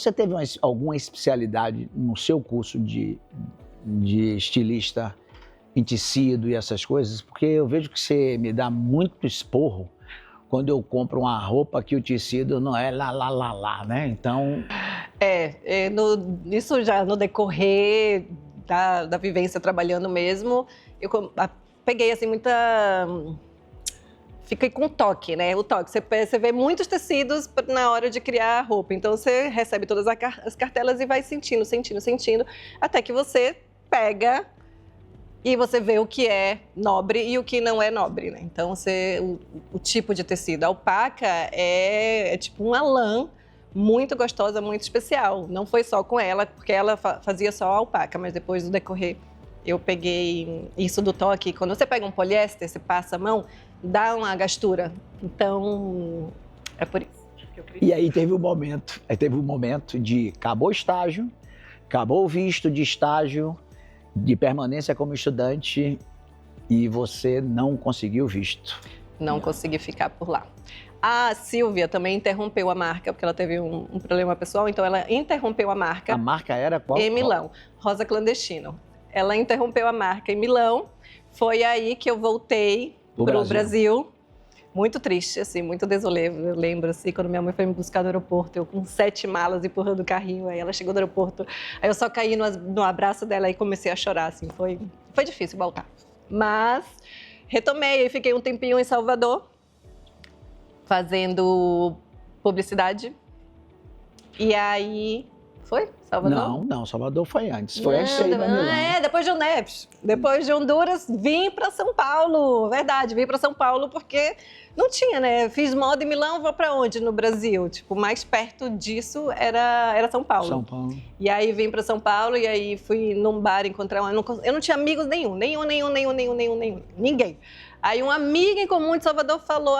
Você teve alguma especialidade no seu curso de estilista em tecido e essas coisas? Porque eu vejo que você me dá muito esporro quando eu compro uma roupa que o tecido não é lá, né? Então... Isso já no decorrer da vivência trabalhando mesmo, eu peguei assim fiquei com toque, né? O toque. Você vê muitos tecidos na hora de criar a roupa. Então, você recebe todas as cartelas e vai sentindo, até que você pega e você vê o que é nobre e o que não é nobre, né? Então, o tipo de tecido. A alpaca é tipo uma lã muito gostosa, muito especial. Não foi só com ela, porque ela fazia só a alpaca, mas depois do decorrer eu peguei isso do toque. Quando você pega um poliéster, você passa a mão, dá uma gastura. Então, é por isso que eu acredito. E aí teve um momento de acabou o estágio, acabou o visto de estágio, de permanência como estudante, e você não conseguiu visto. Não consegui ficar por lá. A Silvia também interrompeu a marca, porque ela teve um problema pessoal, então ela interrompeu a marca. A marca era qual? Em Milão, Rosa Clandestino. Ela interrompeu a marca em Milão, foi aí que eu voltei para o Brasil. Muito triste, assim, muito desolé. Eu lembro, assim, quando minha mãe foi me buscar no aeroporto, eu com 7 malas empurrando o carrinho, aí ela chegou no aeroporto, aí eu só caí no abraço dela e comecei a chorar, assim, foi difícil voltar. Mas retomei e fiquei um tempinho em Salvador, fazendo publicidade, e aí... Foi? Salvador? Não, Salvador foi antes. Foi antes de sair da Milão. Depois de Neves. Depois de Honduras, vim para São Paulo. Verdade, vim para São Paulo porque não tinha, né? Fiz moda em Milão, vou para onde no Brasil? Tipo, mais perto disso era São Paulo. São Paulo. E aí vim para São Paulo e aí fui num bar encontrar eu não tinha amigos nenhum. Ninguém. Aí uma amiga em comum de Salvador falou: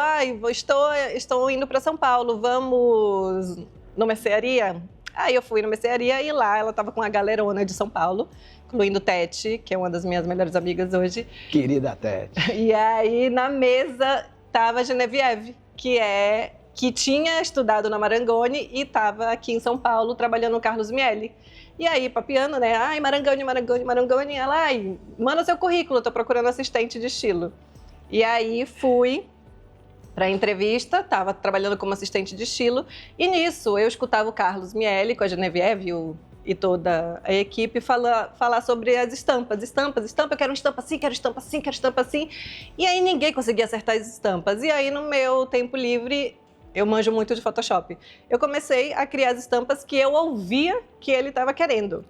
estou indo para São Paulo, vamos numa mercearia? Aí eu fui na mercearia e lá ela estava com uma galerona de São Paulo, incluindo Tete, que é uma das minhas melhores amigas hoje. Querida Tete. E aí na mesa estava a Genevieve, que tinha estudado na Marangoni e estava aqui em São Paulo trabalhando no Carlos Miele. E aí, papiando, né? Ai, Marangoni. Ela, manda seu currículo, tô procurando assistente de estilo. E aí fui para a entrevista, estava trabalhando como assistente de estilo, e nisso eu escutava o Carlos Miele com a Genevieve e toda a equipe falar sobre as estampas, eu quero uma estampa assim, e aí ninguém conseguia acertar as estampas. E aí no meu tempo livre, eu manjo muito de Photoshop, eu comecei a criar as estampas que eu ouvia que ele estava querendo.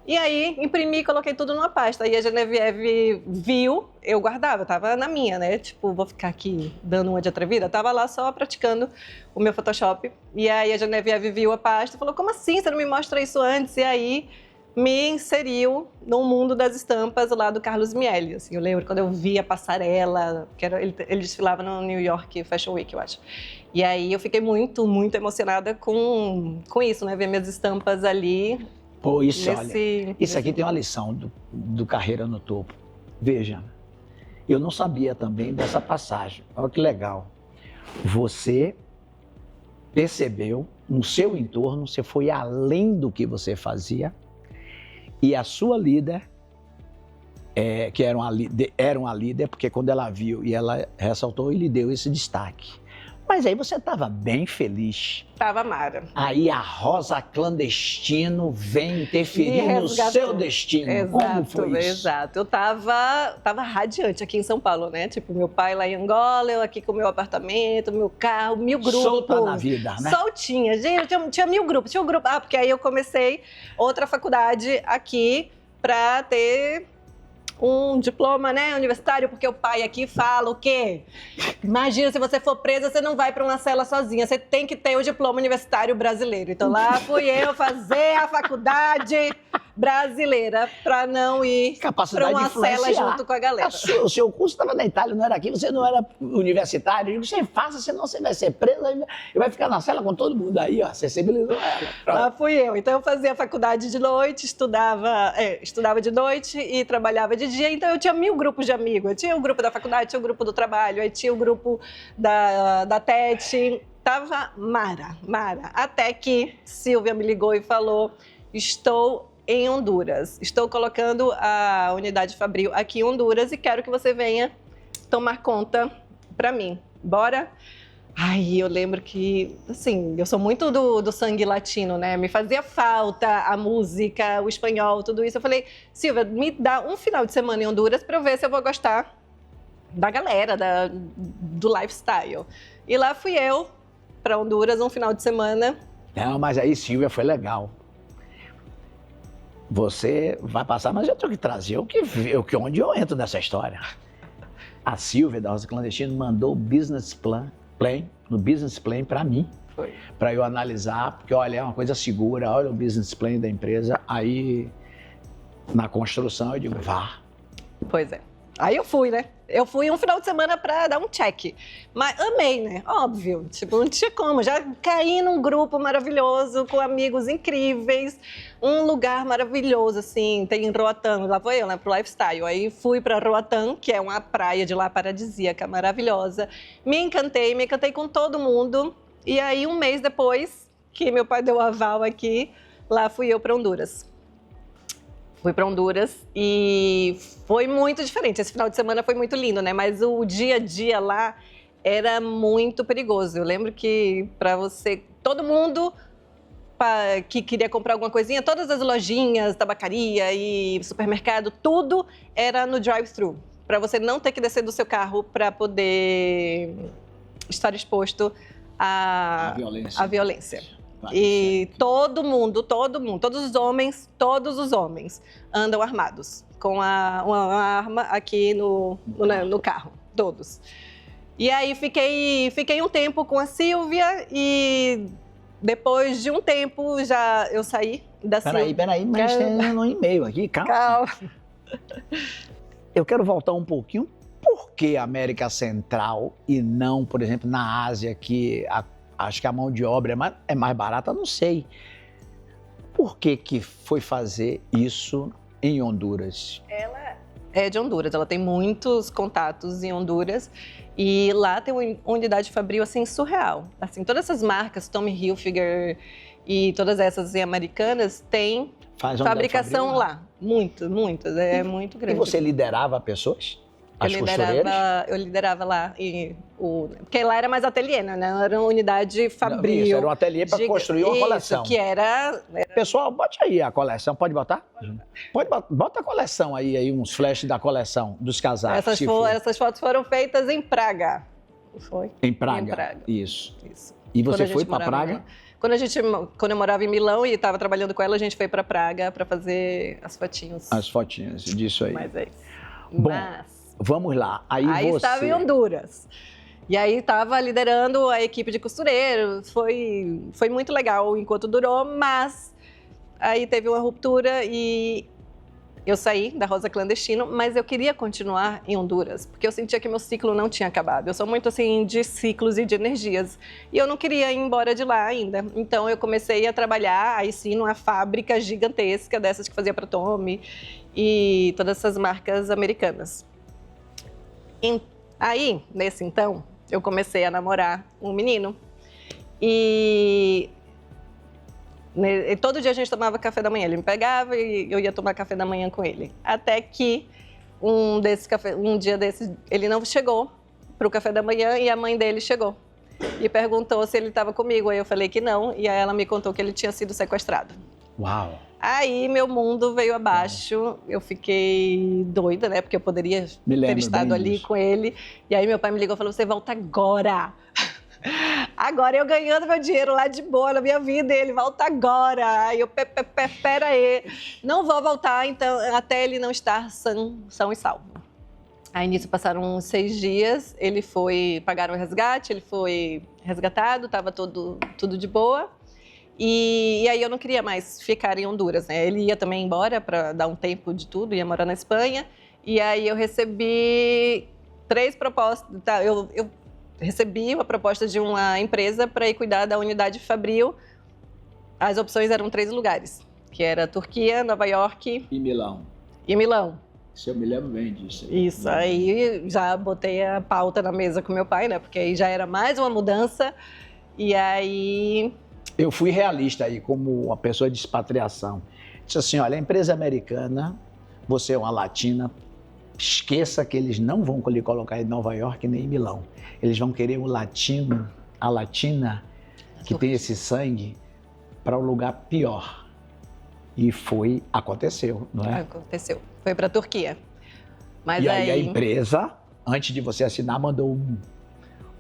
E aí, imprimi e coloquei tudo numa pasta. E a Genevieve viu, eu guardava, eu tava na minha, né? Tipo, vou ficar aqui dando uma de atrevida. Eu tava lá só praticando o meu Photoshop. E aí a Genevieve viu a pasta e falou: como assim? Você não me mostra isso antes? E aí me inseriu no mundo das estampas lá do Carlos Miele. Assim, eu lembro quando eu vi a passarela, ele desfilava no New York Fashion Week, eu acho. E aí eu fiquei muito, muito emocionada com isso, né? Ver minhas estampas ali. Pô, isso aqui tem uma lição do Carreira no Topo. Veja, eu não sabia também dessa passagem. Olha que legal. Você percebeu no seu entorno, você foi além do que você fazia, e a sua líder, que era uma líder, porque quando ela viu e ela ressaltou, ele deu esse destaque. Mas aí você estava bem feliz. Tava, Mara. Aí a Rosa Clandestino vem interferir no seu destino. Exato, como foi isso? Exato. Eu tava radiante aqui em São Paulo, né? Tipo, meu pai lá em Angola, eu aqui com o meu apartamento, meu carro, 1000 grupos. Solta na vida, né? Soltinha. Gente, tinha 1000 grupos. Tinha um grupo. Porque aí eu comecei outra faculdade aqui pra ter um diploma, né, universitário, porque o pai aqui fala o quê? Imagina, se você for presa, você não vai para uma cela sozinha, você tem que ter o diploma universitário brasileiro. Então lá fui eu fazer a faculdade brasileira para não ir para uma cela junto com a galera. O seu curso estava na Itália, não era aqui, você não era universitário. Eu digo, você faça, senão você vai ser presa e vai ficar na cela com todo mundo aí, ó, você sensibilizou ela. Lá fui eu. Então eu fazia a faculdade de noite, estudava de noite e trabalhava de dia. Então eu tinha 1000 grupos de amigos. Eu tinha o grupo da faculdade, tinha o grupo do trabalho, aí tinha o grupo da TET. Tava mara. Até que Silvia me ligou e falou, estou em Honduras. Estou colocando a unidade Fabril aqui em Honduras e quero que você venha tomar conta para mim. Bora? Ai, eu lembro que, assim, eu sou muito do sangue latino, né? Me fazia falta a música, o espanhol, tudo isso. Eu falei, Silvia, me dá um final de semana em Honduras para eu ver se eu vou gostar da galera, do lifestyle. E lá fui eu para Honduras um final de semana. Não, mas aí, Silvia, foi legal. Você vai passar, mas eu tenho que trazer onde eu entro nessa história. A Silvia, da Rosa Clandestina, mandou o business plan para mim. Foi. Para eu analisar, porque olha, é uma coisa segura, olha o business plan da empresa, aí na construção eu digo, vá. Pois é. Aí eu fui, né? Eu fui um final de semana para dar um check. Mas amei, né? Óbvio. Tipo, não tinha como. Já caí num grupo maravilhoso, com amigos incríveis. Um lugar maravilhoso, assim. Tem em Roatán. Lá foi eu, né? Pro lifestyle. Aí fui para Roatán, que é uma praia de lá paradisíaca, maravilhosa. Me encantei com todo mundo. E aí, um mês depois, que meu pai deu o aval aqui, lá fui eu para Honduras. Fui para Honduras e foi muito diferente. Esse final de semana foi muito lindo, né? Mas o dia a dia lá era muito perigoso. Eu lembro que para você, todo mundo que queria comprar alguma coisinha, todas as lojinhas, tabacaria e supermercado, tudo era no drive-thru. Para você não ter que descer do seu carro para poder estar exposto à violência. E todo mundo, todos os homens andam armados, com uma arma aqui no carro, todos. E aí fiquei um tempo com a Silvia e depois de um tempo já eu saí da Silvia. Peraí, mas tem um e-mail aqui, calma. Eu quero voltar um pouquinho. Por que América Central e não, por exemplo, na Ásia, que acho que a mão de obra é mais barata, não sei. Por que foi fazer isso em Honduras? Ela é de Honduras, ela tem muitos contatos em Honduras e lá tem uma unidade Fabril assim surreal. Assim, todas essas marcas, Tommy Hilfiger e todas essas assim, americanas têm fabricação lá. Muitas, é muito grande. E você liderava pessoas? Eu liderava lá, porque lá era mais ateliê, né? Era uma unidade Fabril. Isso, era um ateliê para construir uma coleção. Que era... Pessoal, bote aí a coleção, pode botar? Bota a coleção aí, uns flashes da coleção, dos casacos. Essas fotos foram feitas em Praga. Foi? Em Praga. Isso. E você foi para Praga? Quando eu morava em Milão e estava trabalhando com ela, a gente foi para Praga para fazer as fotinhos. As fotinhas disso aí. Mas é isso. Bom, vamos lá. Aí você... estava em Honduras. E aí estava liderando a equipe de costureiros. Foi muito legal enquanto durou, mas aí teve uma ruptura e eu saí da Rosa Clandestino, mas eu queria continuar em Honduras, porque eu sentia que meu ciclo não tinha acabado. Eu sou muito assim de ciclos e de energias. E eu não queria ir embora de lá ainda. Então eu comecei a trabalhar aí sim numa fábrica gigantesca dessas que fazia para Tommy e todas essas marcas americanas. Aí, nesse então, eu comecei a namorar um menino e todo dia a gente tomava café da manhã. Ele me pegava e eu ia tomar café da manhã com ele. Até que um dia desses, ele não chegou para o café da manhã e a mãe dele chegou e perguntou se ele estava comigo. Aí eu falei que não e aí ela me contou que ele tinha sido sequestrado. Uau! Aí meu mundo veio abaixo, eu fiquei doida, né? Porque eu poderia ter estado ali com ele. E aí meu pai me ligou e falou, você volta agora. Agora eu ganhando meu dinheiro lá de boa na minha vida, e ele volta agora. Aí eu, pera aí, não vou voltar então, até ele não estar são e salvo. Aí nisso passaram uns 6 dias, pagaram o resgate, ele foi resgatado, estava tudo de boa. E aí eu não queria mais ficar em Honduras, né? Ele ia também embora para dar um tempo de tudo, ia morar na Espanha. E aí eu recebi 3 propostas. Eu recebi uma proposta de uma empresa para ir cuidar da unidade Fabril. As opções eram 3 lugares, que era Turquia, Nova York e Milão. Isso eu me lembro bem disso. Isso, aí já botei a pauta na mesa com meu pai, né? Porque aí já era mais uma mudança. E aí... Eu fui realista aí, como uma pessoa de expatriação. Disse assim, olha, a empresa americana, você é uma latina, esqueça que eles não vão lhe colocar em Nova York nem em Milão. Eles vão querer o latino, a latina, que tem esse sangue, para um lugar pior. E aconteceu, não é? Aconteceu. Foi para a Turquia. Mas e aí a empresa, antes de você assinar, mandou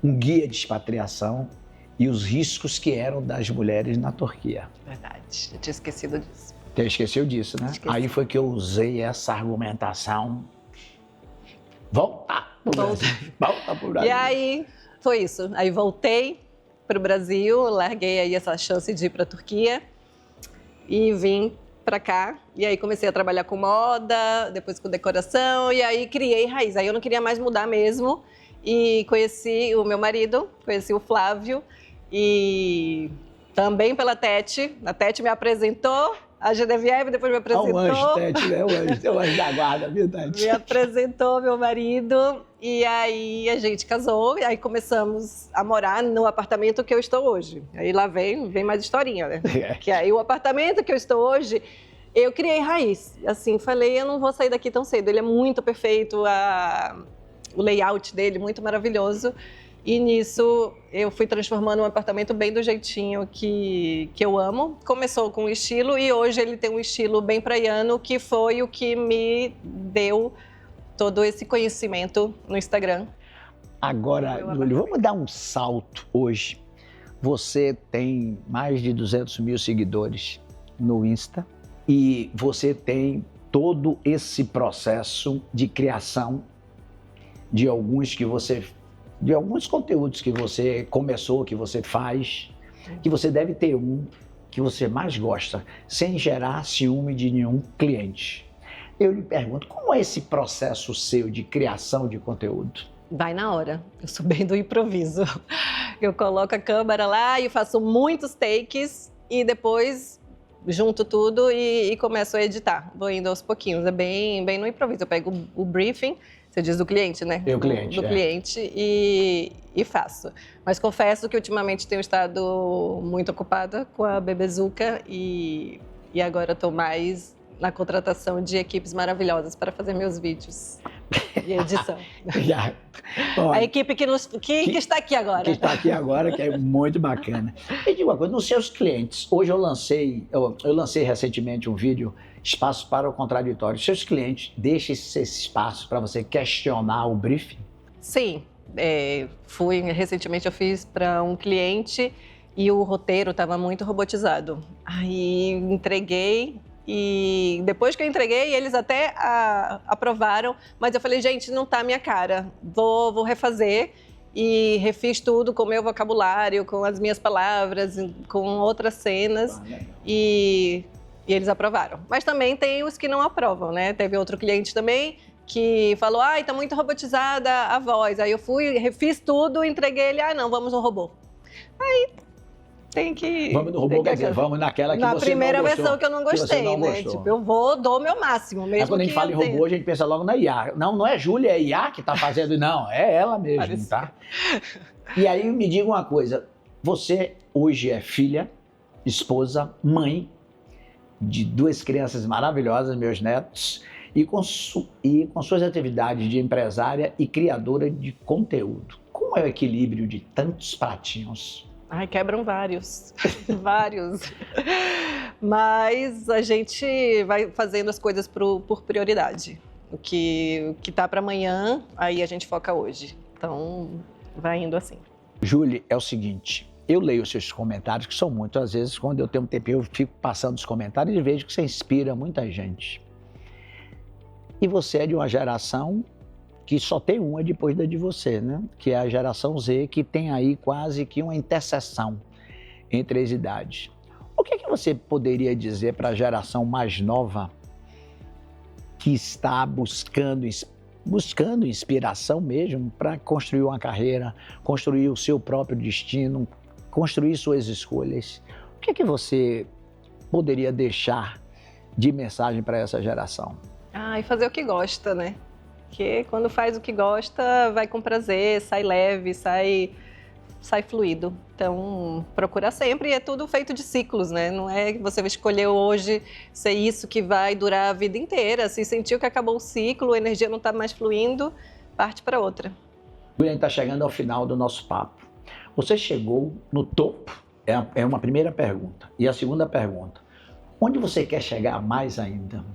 um guia de expatriação e os riscos que eram das mulheres na Turquia. Verdade, eu tinha esquecido disso. Você esqueceu disso, né? Esqueci. Aí foi que eu usei essa argumentação. Volta pro Brasil. Volta pro Brasil. E aí, foi isso. Aí voltei para o Brasil, larguei aí essa chance de ir para a Turquia e vim para cá. E aí comecei a trabalhar com moda, depois com decoração, e aí criei raiz. Aí eu não queria mais mudar mesmo. E conheci o meu marido, conheci o Flávio, e também pela Tete. A Tete me apresentou, a Genevieve depois me apresentou. É um anjo, Tete, né? É um anjo da guarda, verdade. Me apresentou meu marido, e aí a gente casou, e aí começamos a morar no apartamento que eu estou hoje. Aí lá vem mais historinha, né? Que aí o apartamento que eu estou hoje, eu criei raiz. Assim, falei, eu não vou sair daqui tão cedo. Ele é muito perfeito, o layout dele muito maravilhoso. E nisso eu fui transformando um apartamento bem do jeitinho que eu amo. Começou com um estilo e hoje ele tem um estilo bem praiano, que foi o que me deu todo esse conhecimento no Instagram. Agora, Júlio, vamos dar um salto hoje. Você tem mais de 200 mil seguidores no Insta e você tem todo esse processo de criação de alguns conteúdos que você começou, que você faz, que você deve ter um que você mais gosta, sem gerar ciúme de nenhum cliente. Eu lhe pergunto, como é esse processo seu de criação de conteúdo? Vai na hora, eu sou bem do improviso. Eu coloco a câmera lá e faço muitos takes e depois junto tudo e começo a editar. Vou indo aos pouquinhos, é bem no improviso. Eu pego o briefing, você diz do cliente, né? Cliente. Do cliente e faço. Mas confesso que ultimamente tenho estado muito ocupada com a Bebezuca e agora estou mais na contratação de equipes maravilhosas para fazer meus vídeos e edição. A equipe que está aqui agora. Que está aqui agora, que é muito bacana. E diga uma coisa, nos seus clientes, hoje eu lancei recentemente um vídeo, Espaço para o Contraditório. Seus clientes deixam esse espaço para você questionar o briefing? Sim. Recentemente eu fiz para um cliente e o roteiro estava muito robotizado. Aí entreguei e depois que eu entreguei, eles até aprovaram, mas eu falei, gente, não tá a minha cara, vou refazer. E refiz tudo com o meu vocabulário, com as minhas palavras, com outras cenas e eles aprovaram. Mas também tem os que não aprovam, né? Teve outro cliente também que falou, tá muito robotizada a voz. Aí eu fui, refiz tudo, entreguei ele, não, vamos no robô. Aí tem que... Vamos no robô, quer dizer, vamos naquela que você não gostou. Na primeira versão que eu não gostei, né? Tipo, eu dou o meu máximo, mesmo. Mas quando a gente fala em robô, a gente pensa logo na IA. Não é Júlia, é IA que está fazendo, não, é ela mesmo, tá? E aí me diga uma coisa, você hoje é filha, esposa, mãe de 2 crianças maravilhosas, meus netos, e com suas atividades de empresária e criadora de conteúdo. Como é o equilíbrio de tantos pratinhos? Quebram vários, vários. Mas a gente vai fazendo as coisas por prioridade. O que tá para amanhã, aí a gente foca hoje. Então, vai indo assim. Júlia, é o seguinte, eu leio os seus comentários, que são muitos. Às vezes, quando eu tenho um tempinho, eu fico passando os comentários e vejo que você inspira muita gente. E você é de uma geração que só tem uma depois da de você, né? Que é a geração Z, que tem aí quase que uma interseção entre as idades. O que você poderia dizer para a geração mais nova que está buscando inspiração mesmo para construir uma carreira, construir o seu próprio destino, construir suas escolhas? O que você poderia deixar de mensagem para essa geração? E fazer o que gosta, né? Porque quando faz o que gosta, vai com prazer, sai leve, sai sai fluido. Então, procura sempre, e é tudo feito de ciclos, né? Não é que você vai escolher hoje ser isso que vai durar a vida inteira. Se sentiu que acabou o ciclo, a energia não está mais fluindo, parte para outra. A gente está chegando ao final do nosso papo. Você chegou no topo? É uma primeira pergunta. E a segunda pergunta, onde você quer chegar mais ainda?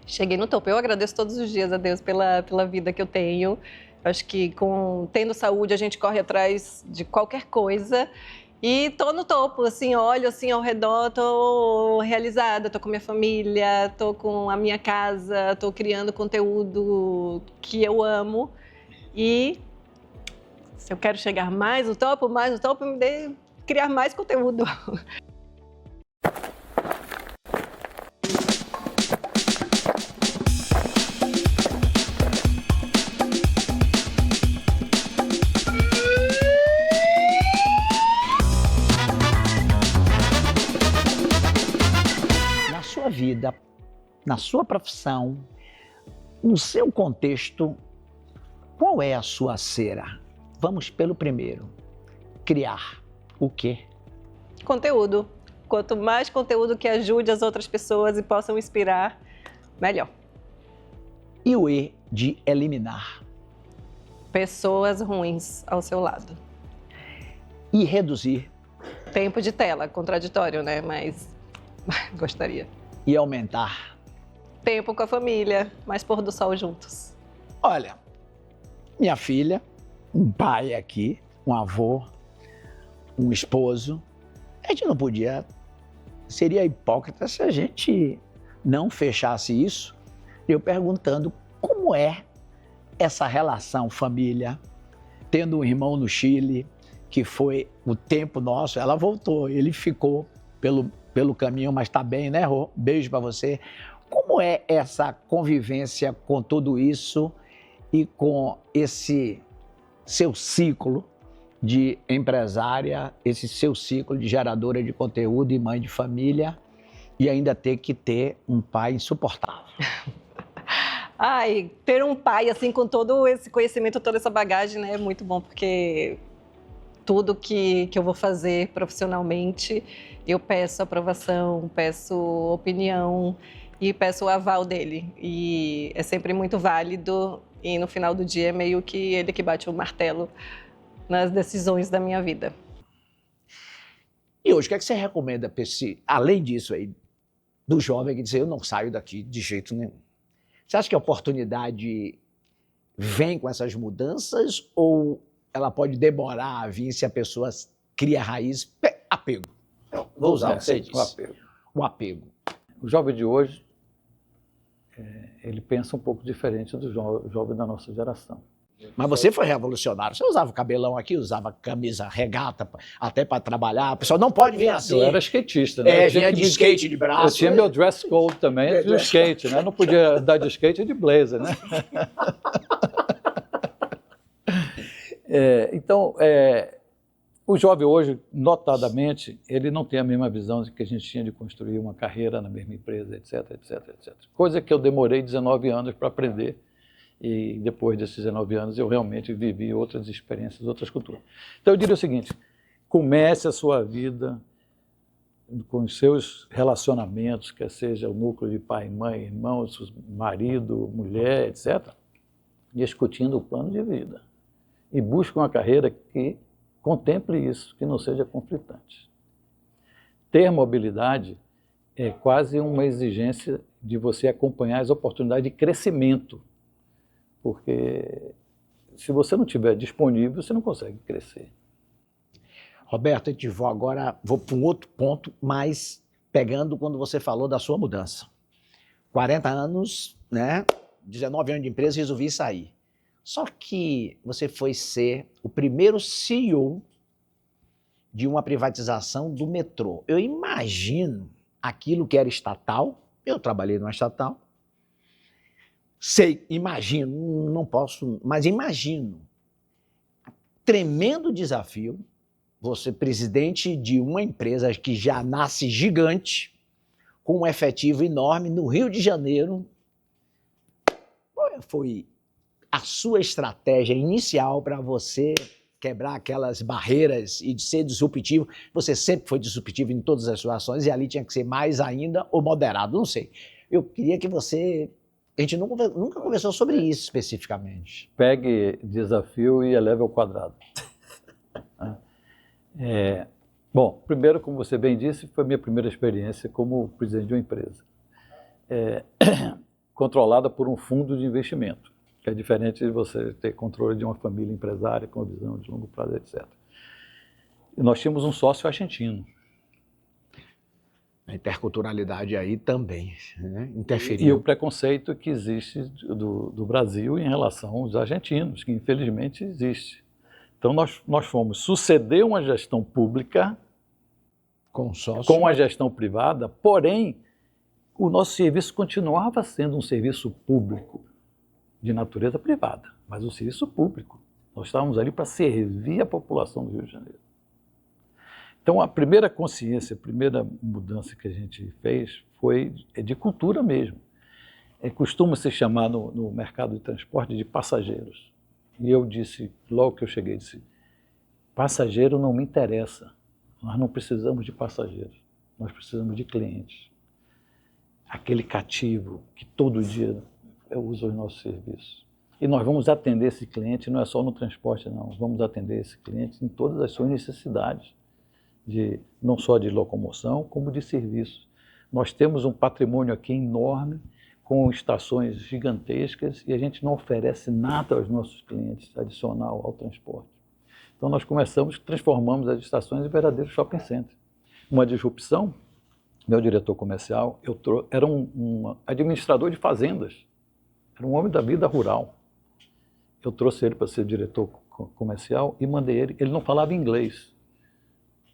Cheguei no topo. Eu agradeço todos os dias a Deus pela vida que eu tenho. Acho que tendo saúde, a gente corre atrás de qualquer coisa. E tô no topo, assim, olho assim ao redor, tô realizada, tô com minha família, tô com a minha casa, tô criando conteúdo que eu amo. E se eu quero chegar mais no topo, me dê criar mais conteúdo. Na sua vida, na sua profissão, no seu contexto, qual é a sua cera? Vamos pelo primeiro. Criar o quê? Conteúdo. Quanto mais conteúdo que ajude as outras pessoas e possam inspirar, melhor. E o E de eliminar? Pessoas ruins ao seu lado. E reduzir? Tempo de tela, contraditório, né? Mas gostaria. E aumentar? Tempo com a família, mais pôr do sol juntos. Olha, minha filha, um pai aqui, um avô, um esposo, a gente não podia, seria hipócrita se a gente não fechasse isso, eu perguntando como é essa relação família, tendo um irmão no Chile, que foi o tempo nosso, ela voltou, ele ficou pelo caminho, mas está bem, né, Rô? Beijo para você. Como é essa convivência com tudo isso e com esse seu ciclo de empresária, esse seu ciclo de geradora de conteúdo e mãe de família, e ainda ter que ter um pai insuportável? Ai, ter um pai assim com todo esse conhecimento, toda essa bagagem, né, é muito bom, porque tudo que eu vou fazer profissionalmente, eu peço aprovação, peço opinião e peço o aval dele. E é sempre muito válido, e no final do dia é meio que ele que bate o martelo nas decisões da minha vida. E hoje, o que é que você recomenda para esse, além disso aí, do jovem que diz, eu não saio daqui de jeito nenhum? Você acha que a oportunidade vem com essas mudanças ou ela pode demorar a vir se a pessoa cria raiz? Apego. Vou usar o que você disse. O apego. O apego. O jovem de hoje, ele pensa um pouco diferente do jovem da nossa geração. Mas você foi revolucionário. Você usava cabelão aqui, usava camisa regata, até para trabalhar. O pessoal não pode vir assim. Eu era skatista, né? Vinha de skate de braço. Eu tinha meu dress code também de skate, né? Eu não podia andar de skate e de blazer, né? Então, o jovem hoje, notadamente, ele não tem a mesma visão que a gente tinha de construir uma carreira na mesma empresa, etc, etc, etc. Coisa que eu demorei 19 anos para aprender. E depois desses 19 anos eu realmente vivi outras experiências, outras culturas. Então eu diria o seguinte, comece a sua vida com os seus relacionamentos, quer seja o núcleo de pai, mãe, irmãos, marido, mulher, etc., discutindo o plano de vida. E busque uma carreira que contemple isso, que não seja conflitante. Ter mobilidade é quase uma exigência de você acompanhar as oportunidades de crescimento. Porque se você não estiver disponível, você não consegue crescer. Roberto, agora vou para um outro ponto, mas pegando quando você falou da sua mudança. 40 anos, né? 19 anos de empresa, resolvi sair. Só que você foi ser o primeiro CEO de uma privatização do metrô. Eu imagino aquilo que era estatal, eu trabalhei numa estatal, sei, imagino, não posso, mas imagino. Tremendo desafio, você presidente de uma empresa que já nasce gigante, com um efetivo enorme no Rio de Janeiro. Qual foi a sua estratégia inicial para você quebrar aquelas barreiras e de ser disruptivo. Você sempre foi disruptivo em todas as situações e ali tinha que ser mais ainda ou moderado, não sei. Eu queria que você... A gente nunca conversou sobre isso especificamente. Pegue desafio e eleve ao quadrado. Bom, primeiro, como você bem disse, foi a minha primeira experiência como presidente de uma empresa. Controlada por um fundo de investimento, que é diferente de você ter controle de uma família empresária com uma visão de longo prazo, etc. E nós tínhamos um sócio argentino. A interculturalidade aí também, né? Interferiu. E o preconceito que existe do Brasil em relação aos argentinos, que infelizmente existe. Então nós fomos suceder uma gestão pública com sócio, com a gestão privada, porém o nosso serviço continuava sendo um serviço público de natureza privada, mas um serviço público. Nós estávamos ali para servir a população do Rio de Janeiro. Então, a primeira consciência, a primeira mudança que a gente fez foi de cultura mesmo. Costuma se chamar no mercado de transporte de passageiros. E eu disse, logo que eu cheguei, disse, passageiro não me interessa. Nós não precisamos de passageiros, nós precisamos de clientes. Aquele cativo que todo dia usa os nossos serviços. E nós vamos atender esse cliente, não é só no transporte, não. Vamos atender esse cliente em todas as suas necessidades. Não só de locomoção, como de serviços. Nós temos um patrimônio aqui enorme, com estações gigantescas, e a gente não oferece nada aos nossos clientes adicional ao transporte. Então nós transformamos as estações em verdadeiros shopping centers. Uma disrupção, meu diretor comercial, era um administrador de fazendas, era um homem da vida rural. Eu trouxe ele para ser diretor comercial e mandei ele não falava inglês.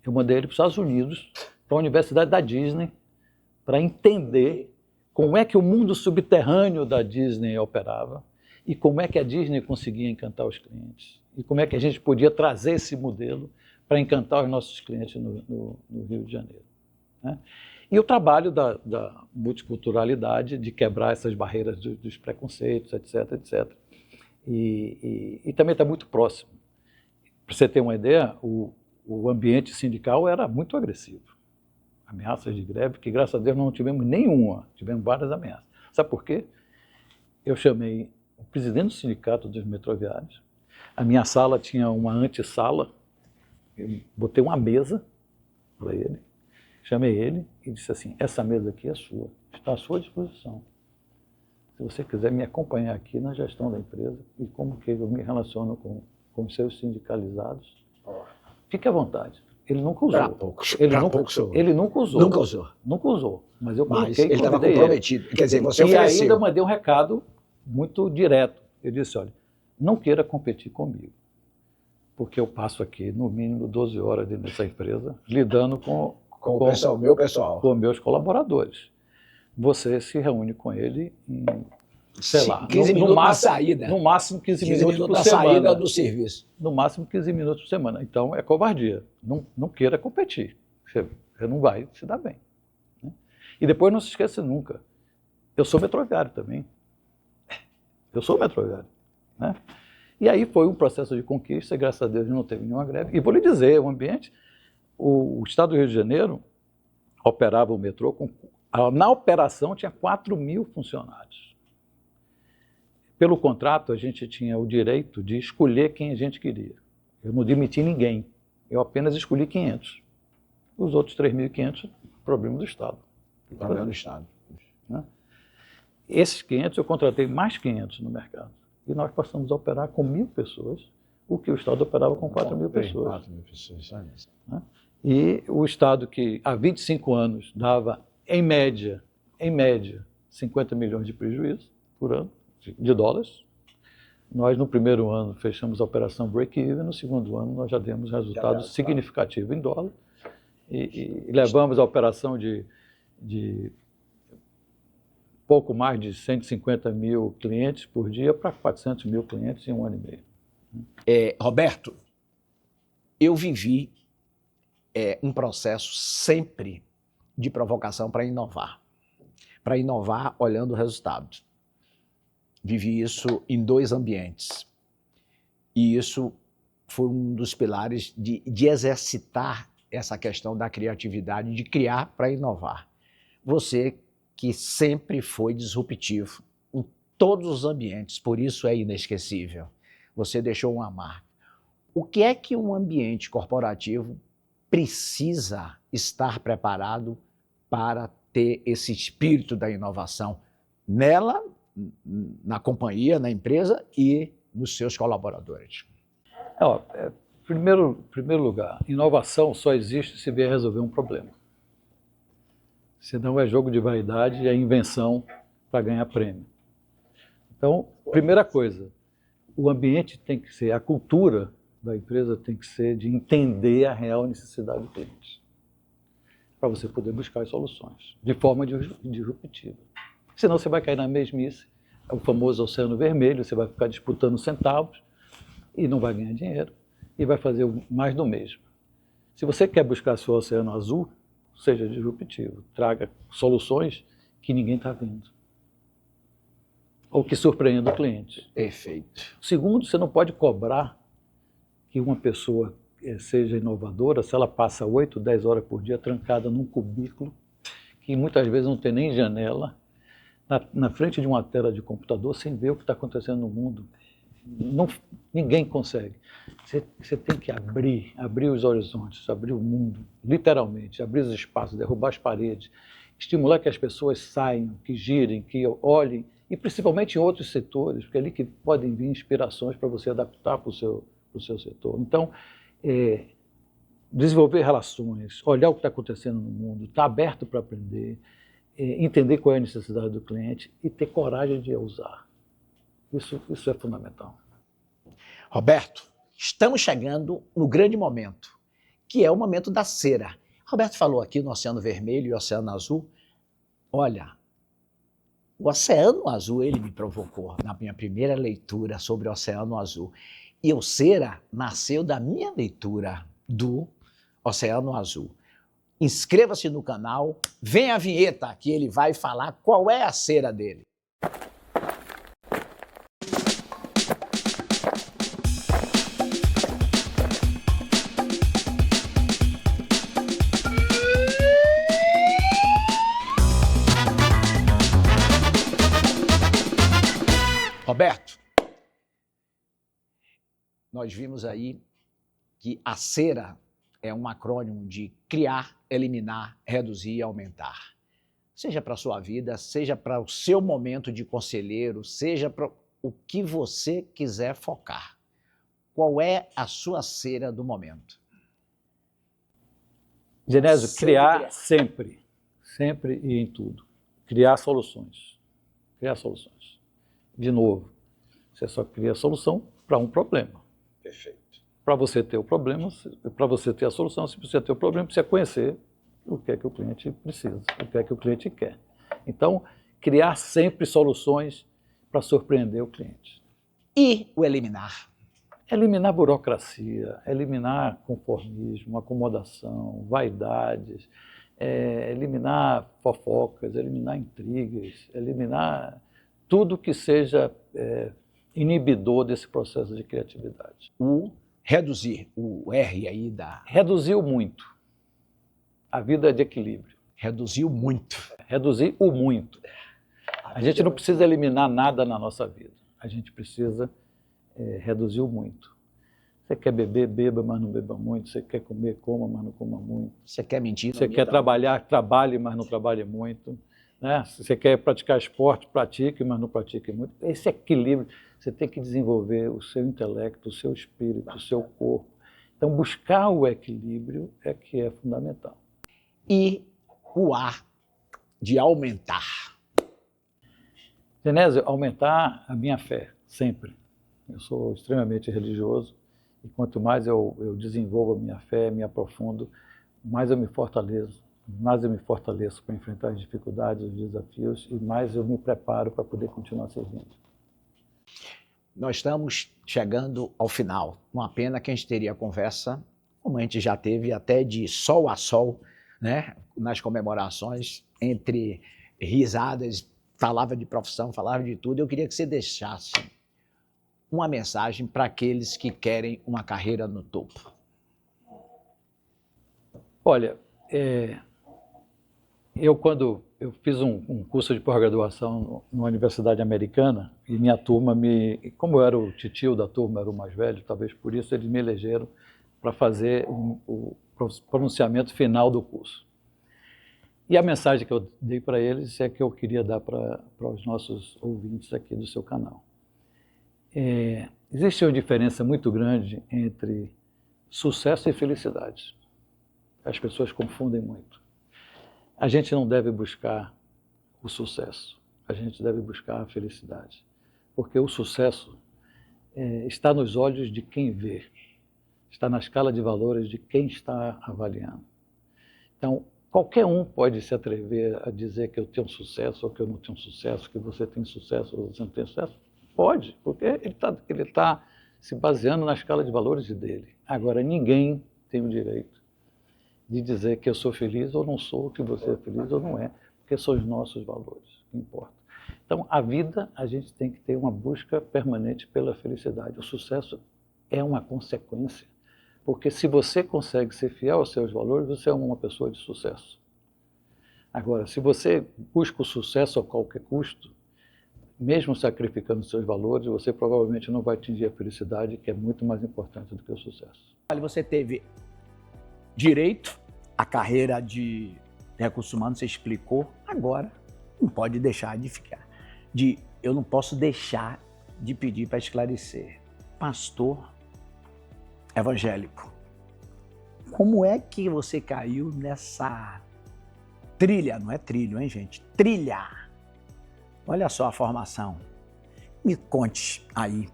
Eu mandei ele para os Estados Unidos, para a Universidade da Disney, para entender como é que o mundo subterrâneo da Disney operava e como é que a Disney conseguia encantar os clientes. E como é que a gente podia trazer esse modelo para encantar os nossos clientes no Rio de Janeiro. Né? E o trabalho da multiculturalidade, de quebrar essas barreiras dos preconceitos, etc, etc. E também está muito próximo. Para você ter uma ideia, o ambiente sindical era muito agressivo. Ameaças de greve, que graças a Deus não tivemos nenhuma, tivemos várias ameaças. Sabe por quê? Eu chamei o presidente do sindicato dos metroviários, a minha sala tinha uma antessala, eu botei uma mesa para ele, chamei ele e disse assim, essa mesa aqui é sua, está à sua disposição. Se você quiser me acompanhar aqui na gestão da empresa e como que eu me relaciono com os seus sindicalizados, fique à vontade. Ele nunca usou. Ele nunca usou. Nunca usou. Nunca usou. Mas eu Mas coloquei, ele estava comprometido. Quer dizer, você ofereceu. E ainda mandei um recado muito direto. Eu disse, olha, não queira competir comigo, porque eu passo aqui, no mínimo, 12 horas dentro dessa empresa, lidando com o pessoal, meu pessoal. Com meus colaboradores. Você se reúne com ele em, sei lá, 15 minutos na saída. No máximo 15 minutos por na semana. Saída do serviço. No máximo 15 minutos por semana. Então, é covardia. Não queira competir. Você não vai se dar bem. Né? E depois não se esqueça nunca. Eu sou metroviário também. Eu sou metroviário. Né? E aí foi um processo de conquista, e graças a Deus não teve nenhuma greve. E vou lhe dizer, o ambiente, o Estado do Rio de Janeiro operava o metrô, na operação tinha 4.000 funcionários. Pelo contrato, a gente tinha o direito de escolher quem a gente queria. Eu não demiti ninguém, eu apenas escolhi 500. Os outros 3.500, problema do Estado. Problema do Estado. Né? Esses 500, eu contratei mais 500 no mercado. E nós passamos a operar com 1.000 pessoas, o que o Estado operava com 4.000 pessoas. 4.000 pessoas, né? E o Estado que há 25 anos dava, em média, 50 milhões de prejuízo por ano, de dólares. Nós, no primeiro ano, fechamos a operação break-even, no segundo ano nós já demos resultados significativos em dólar e levamos a operação de pouco mais de 150 mil clientes por dia para 400 mil clientes em 1 ano e meio. Roberto, eu vivi um processo sempre de provocação para inovar olhando o resultado. Vivi isso em 2 ambientes. E isso foi um dos pilares de exercitar essa questão da criatividade, de criar para inovar. Você que sempre foi disruptivo em todos os ambientes, por isso é inesquecível. Você deixou uma marca. O que é que um ambiente corporativo precisa estar preparado para ter esse espírito da inovação nela, na companhia, na empresa e nos seus colaboradores? Primeiro lugar, inovação só existe se vier resolver um problema. Senão é jogo de vaidade e é invenção para ganhar prêmio. Então, primeira coisa, o ambiente tem que ser, a cultura da empresa tem que ser de entender a real necessidade do cliente, para você poder buscar as soluções de forma disruptiva. Senão você vai cair na mesmice, é o famoso oceano vermelho, você vai ficar disputando centavos e não vai ganhar dinheiro e vai fazer mais do mesmo. Se você quer buscar seu oceano azul, seja disruptivo, traga soluções que ninguém está vendo ou que surpreenda o cliente. Perfeito. Segundo, você não pode cobrar que uma pessoa seja inovadora se ela passa 8, 10 horas por dia trancada num cubículo, que muitas vezes não tem nem janela, na frente de uma tela de computador, sem ver o que está acontecendo no mundo. Ninguém consegue. Você tem que abrir os horizontes, abrir o mundo, literalmente, abrir os espaços, derrubar as paredes, estimular que as pessoas saiam, que girem, que olhem, e principalmente em outros setores, porque é ali que podem vir inspirações para você adaptar para o seu setor. Então, desenvolver relações, olhar o que está acontecendo no mundo, estar aberto para aprender, entender qual é a necessidade do cliente e ter coragem de usar. Isso é fundamental. Roberto, estamos chegando no grande momento, que é o momento da cera. Roberto falou aqui no Oceano Vermelho e Oceano Azul. Olha, o Oceano Azul, ele me provocou na minha primeira leitura sobre o Oceano Azul. E o cera nasceu da minha leitura do Oceano Azul. Inscreva-se no canal, vem a vinheta que ele vai falar qual é a cera dele. Roberto, nós vimos aí que a cera é um acrônimo de criar, eliminar, reduzir e aumentar. Seja para a sua vida, seja para o seu momento de conselheiro, seja para o que você quiser focar. Qual é a sua cera do momento? Genésio, criar sempre e em tudo. Criar soluções. De novo, você só cria a solução para um problema. Perfeito. Para você ter o problema, para você ter a solução, se você ter o problema, precisa conhecer o que é que o cliente precisa, o que é que o cliente quer. Então, criar sempre soluções para surpreender o cliente. E o eliminar? Eliminar burocracia, eliminar conformismo, acomodação, vaidades, eliminar fofocas, eliminar intrigas, eliminar tudo que seja inibidor desse processo de criatividade. Reduzir, o R aí da... Reduziu muito. A vida é de equilíbrio. Reduziu muito. Reduzir o muito. A gente não precisa eliminar nada na nossa vida. A gente precisa reduzir o muito. Você quer beber, beba, mas não beba muito. Você quer comer, coma, mas não coma muito. Você quer mentir? Você quer trabalhar, trabalhe, mas não trabalhe muito. Né? Se você quer praticar esporte, pratique, mas não pratique muito. Esse equilíbrio, você tem que desenvolver o seu intelecto, o seu espírito, o seu corpo. Então, buscar o equilíbrio é que é fundamental. E o A de aumentar. Genésio, aumentar a minha fé, sempre. Eu sou extremamente religioso e quanto mais eu desenvolvo a minha fé, me aprofundo, mais eu me fortaleço. Mais eu me fortaleço para enfrentar as dificuldades, os desafios e mais eu me preparo para poder continuar servindo. Nós estamos chegando ao final. Uma pena que a gente teria conversa, como a gente já teve até de sol a sol, né? Nas comemorações, entre risadas, falava de profissão, falava de tudo. Eu queria que você deixasse uma mensagem para aqueles que querem uma carreira no topo? Olha, quando eu fiz um curso de pós-graduação numa universidade americana, e minha turma como eu era o titio da turma, era o mais velho, talvez por isso eles me elegeram para fazer o pronunciamento final do curso. E a mensagem que eu dei para eles é que eu queria dar para os nossos ouvintes aqui do seu canal. Existe uma diferença muito grande entre sucesso e felicidade. As pessoas confundem muito. A gente não deve buscar o sucesso, a gente deve buscar a felicidade. Porque o sucesso está nos olhos de quem vê, está na escala de valores de quem está avaliando. Então, qualquer um pode se atrever a dizer que eu tenho sucesso ou que eu não tenho sucesso, que você tem sucesso ou você não tem sucesso. Pode, porque ele tá se baseando na escala de valores dele. Agora, ninguém tem o direito de dizer que eu sou feliz ou não sou, que você é feliz ou não é, porque são os nossos valores que importam. Então, a vida, a gente tem que ter uma busca permanente pela felicidade. O sucesso é uma consequência, porque se você consegue ser fiel aos seus valores, você é uma pessoa de sucesso. Agora, se você busca o sucesso a qualquer custo, mesmo sacrificando seus valores, você provavelmente não vai atingir a felicidade, que é muito mais importante do que o sucesso. Você teve direito à carreira de recursos humanos, você explicou, agora não pode deixar de ficar. Eu não posso deixar de pedir para esclarecer. Pastor evangélico, como é que você caiu nessa trilha? Não é trilho, hein, gente? Trilha! Olha só a formação. Me conte aí.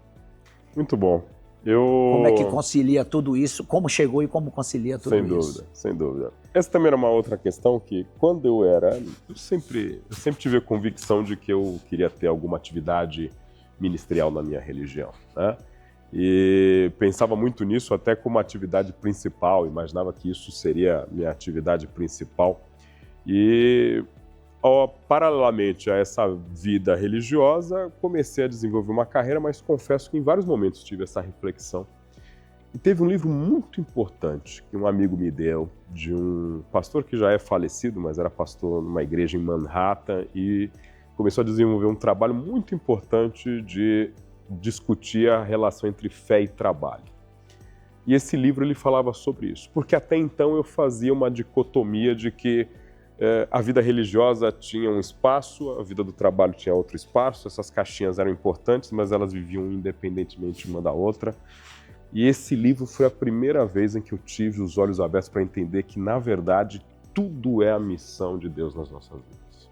Muito bom. Como é que concilia tudo isso? Como chegou e como concilia tudo isso? Sem dúvida. Essa também era uma outra questão que, quando eu sempre tive a convicção de que eu queria ter alguma atividade ministerial na minha religião, né? E pensava muito nisso até como atividade principal, imaginava que isso seria minha atividade principal. E, paralelamente a essa vida religiosa, comecei a desenvolver uma carreira, mas confesso que em vários momentos tive essa reflexão. E teve um livro muito importante que um amigo me deu, de um pastor que já é falecido, mas era pastor numa igreja em Manhattan, e começou a desenvolver um trabalho muito importante de discutir a relação entre fé e trabalho. E esse livro ele falava sobre isso, porque até então eu fazia uma dicotomia de que a vida religiosa tinha um espaço, a vida do trabalho tinha outro espaço, essas caixinhas eram importantes, mas elas viviam independentemente uma da outra. E esse livro foi a primeira vez em que eu tive os olhos abertos para entender que, na verdade, tudo é a missão de Deus nas nossas vidas.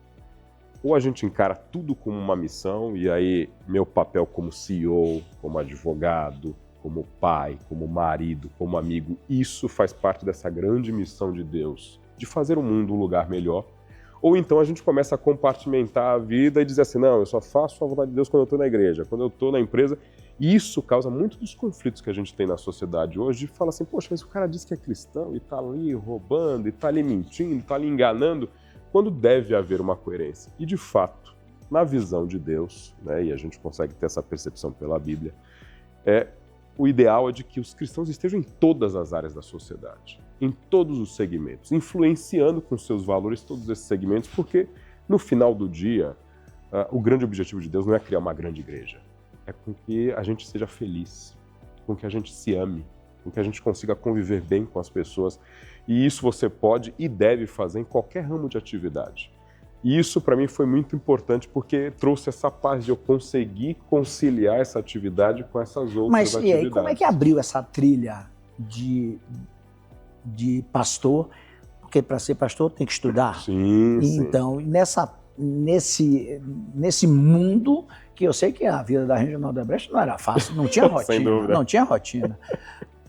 Ou a gente encara tudo como uma missão, e aí meu papel como CEO, como advogado, como pai, como marido, como amigo, isso faz parte dessa grande missão de Deus, de fazer o mundo um lugar melhor. Ou então a gente começa a compartimentar a vida e dizer assim, não, eu só faço a vontade de Deus quando eu estou na igreja, quando eu estou na empresa. E isso causa muitos dos conflitos que a gente tem na sociedade hoje, de falar assim, poxa, mas o cara diz que é cristão e está ali roubando, e está ali mentindo, está ali enganando, quando deve haver uma coerência. E de fato, na visão de Deus, né, e a gente consegue ter essa percepção pela Bíblia, o ideal é de que os cristãos estejam em todas as áreas da sociedade, em todos os segmentos, influenciando com seus valores todos esses segmentos, porque no final do dia, o grande objetivo de Deus não é criar uma grande igreja, é com que a gente seja feliz, com que a gente se ame, com que a gente consiga conviver bem com as pessoas. E isso você pode e deve fazer em qualquer ramo de atividade. E isso para mim foi muito importante porque trouxe essa paz de eu conseguir conciliar essa atividade com essas outras atividades. Mas e aí, como é que abriu essa trilha de pastor? Porque para ser pastor tem que estudar. Sim, então, nesse mundo que eu sei que a vida da Regional Odebrecht não era fácil, não tinha rotina. Sem dúvida. Não tinha rotina.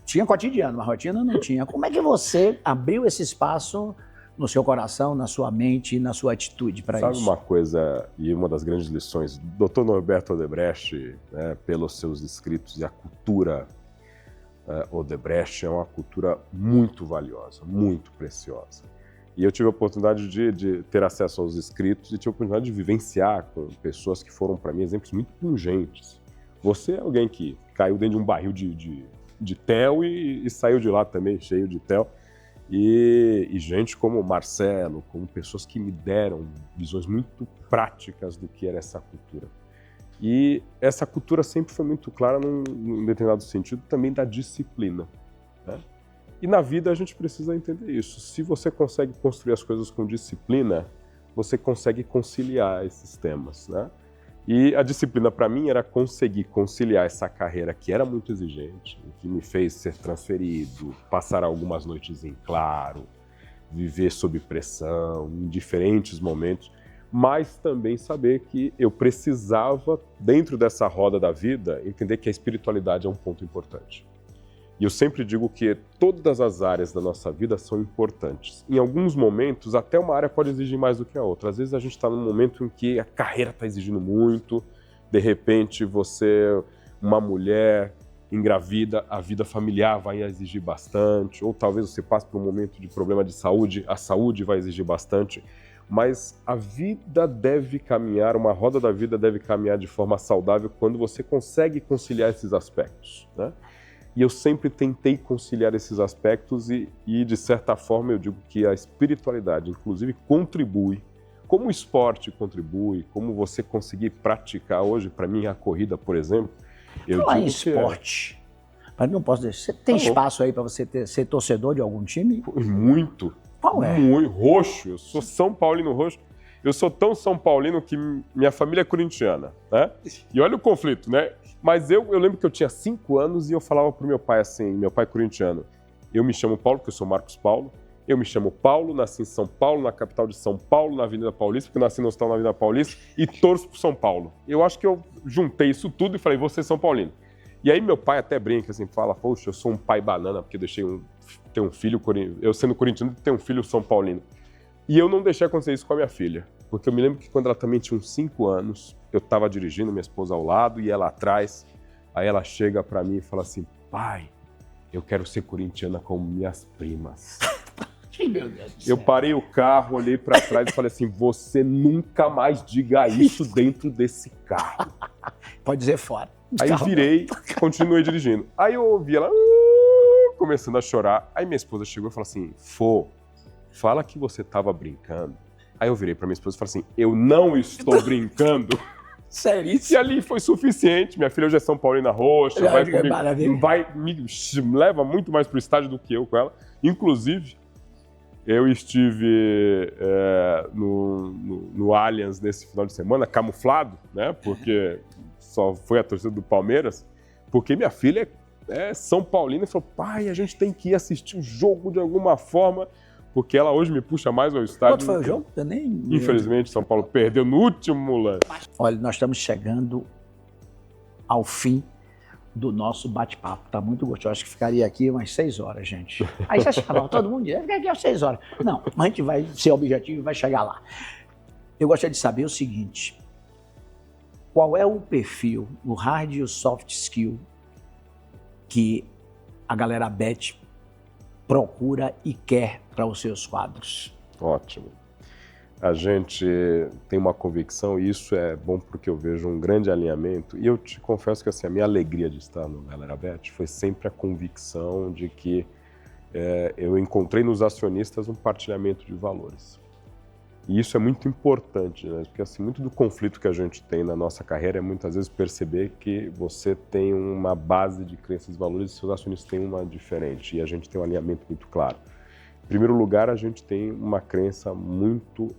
Tinha cotidiano, mas rotina não tinha. Como é que você abriu esse espaço no seu coração, na sua mente e na sua atitude para isso? Sabe uma coisa, e uma das grandes lições do Dr. Norberto Odebrecht, né, pelos seus escritos, e a cultura Odebrecht é uma cultura muito valiosa, muito preciosa. E eu tive a oportunidade de ter acesso aos escritos e tive a oportunidade de vivenciar com pessoas que foram, para mim, exemplos muito pungentes. Você é alguém que caiu dentro de um barril de tel e saiu de lá também cheio de tel. E gente como Marcelo, como pessoas que me deram visões muito práticas do que era essa cultura. E essa cultura sempre foi muito clara num determinado sentido também da disciplina, né? E na vida a gente precisa entender isso. Se você consegue construir as coisas com disciplina, você consegue conciliar esses temas, né? E a disciplina para mim era conseguir conciliar essa carreira que era muito exigente, que me fez ser transferido, passar algumas noites em claro, viver sob pressão, em diferentes momentos, mas também saber que eu precisava, dentro dessa roda da vida, entender que a espiritualidade é um ponto importante. E eu sempre digo que todas as áreas da nossa vida são importantes. Em alguns momentos, até uma área pode exigir mais do que a outra. Às vezes a gente está num momento em que a carreira está exigindo muito, de repente você, uma mulher engravida, a vida familiar vai exigir bastante, ou talvez você passe por um momento de problema de saúde, a saúde vai exigir bastante. Mas a vida deve caminhar, uma roda da vida deve caminhar de forma saudável quando você consegue conciliar esses aspectos, né? E eu sempre tentei conciliar esses aspectos e, de certa forma, eu digo que a espiritualidade, inclusive, contribui. Como o esporte contribui, como você conseguir praticar hoje, para mim, a corrida, por exemplo, eu Falar em digo que esporte, mas não posso deixar. Você tem espaço aí para você ser torcedor de algum time? Muito. Qual é? Muito. Roxo. Eu sou São Paulino roxo. Eu sou tão São Paulino que minha família é corintiana, né? E olha o conflito, né? Mas eu lembro que eu tinha 5 anos e eu falava pro meu pai assim, meu pai corintiano, eu me chamo Paulo, porque eu sou Marcos Paulo, eu me chamo Paulo, nasci em São Paulo, na capital de São Paulo, na Avenida Paulista, porque eu nasci no hospital na Avenida Paulista, e torço pro São Paulo. Eu acho que eu juntei isso tudo e falei, você é São Paulino. E aí meu pai até brinca assim, fala, poxa, eu sou um pai banana, porque eu deixei ter um filho, eu sendo corintiano, ter um filho São Paulino. E eu não deixei acontecer isso com a minha filha, porque eu me lembro que quando ela também tinha uns 5 anos, eu estava dirigindo, minha esposa ao lado e ela atrás, aí ela chega para mim e fala assim, pai, eu quero ser corintiana como minhas primas. Meu Deus do céu. Eu parei o carro, olhei para trás e falei assim, você nunca mais diga isso dentro desse carro. Pode dizer fora. Aí virei, continuei dirigindo. Aí eu ouvi ela começando a chorar, aí minha esposa chegou e falou assim, Fô, fala que você estava brincando. Aí eu virei para minha esposa e falei assim, eu não estou brincando. Seríssimo. E ali foi suficiente. Minha filha hoje é São Paulina roxa, me leva muito mais para o estádio do que eu com ela. Inclusive, eu estive no Allianz nesse final de semana, camuflado, né? Porque só foi a torcida do Palmeiras, porque minha filha é São Paulina e falou, pai, a gente tem que ir assistir o jogo de alguma forma, porque ela hoje me puxa mais ao estádio. Quanto foi o jogo? Eu nem... Infelizmente, São Paulo perdeu no último lance. Olha, nós estamos chegando ao fim do nosso bate-papo. Tá muito gostoso. Acho que ficaria aqui umas 6 horas, gente. Aí vocês falam, todo mundo diz, fica aqui às 6 horas. Não, mas a gente vai ser objetivo e vai chegar lá. Eu gostaria de saber o seguinte, qual é o perfil, o hard e o soft skill que a galera Bet procura e quer para os seus quadros? Ótimo. A gente tem uma convicção e isso é bom porque eu vejo um grande alinhamento e eu te confesso que assim, a minha alegria de estar no Galera Bet foi sempre a convicção de que eu encontrei nos acionistas um partilhamento de valores. E isso é muito importante, né? Porque assim, muito do conflito que a gente tem na nossa carreira é muitas vezes perceber que você tem uma base de crenças e valores e seus acionistas têm uma diferente e a gente tem um alinhamento muito claro. Em primeiro lugar, a gente tem uma crença muito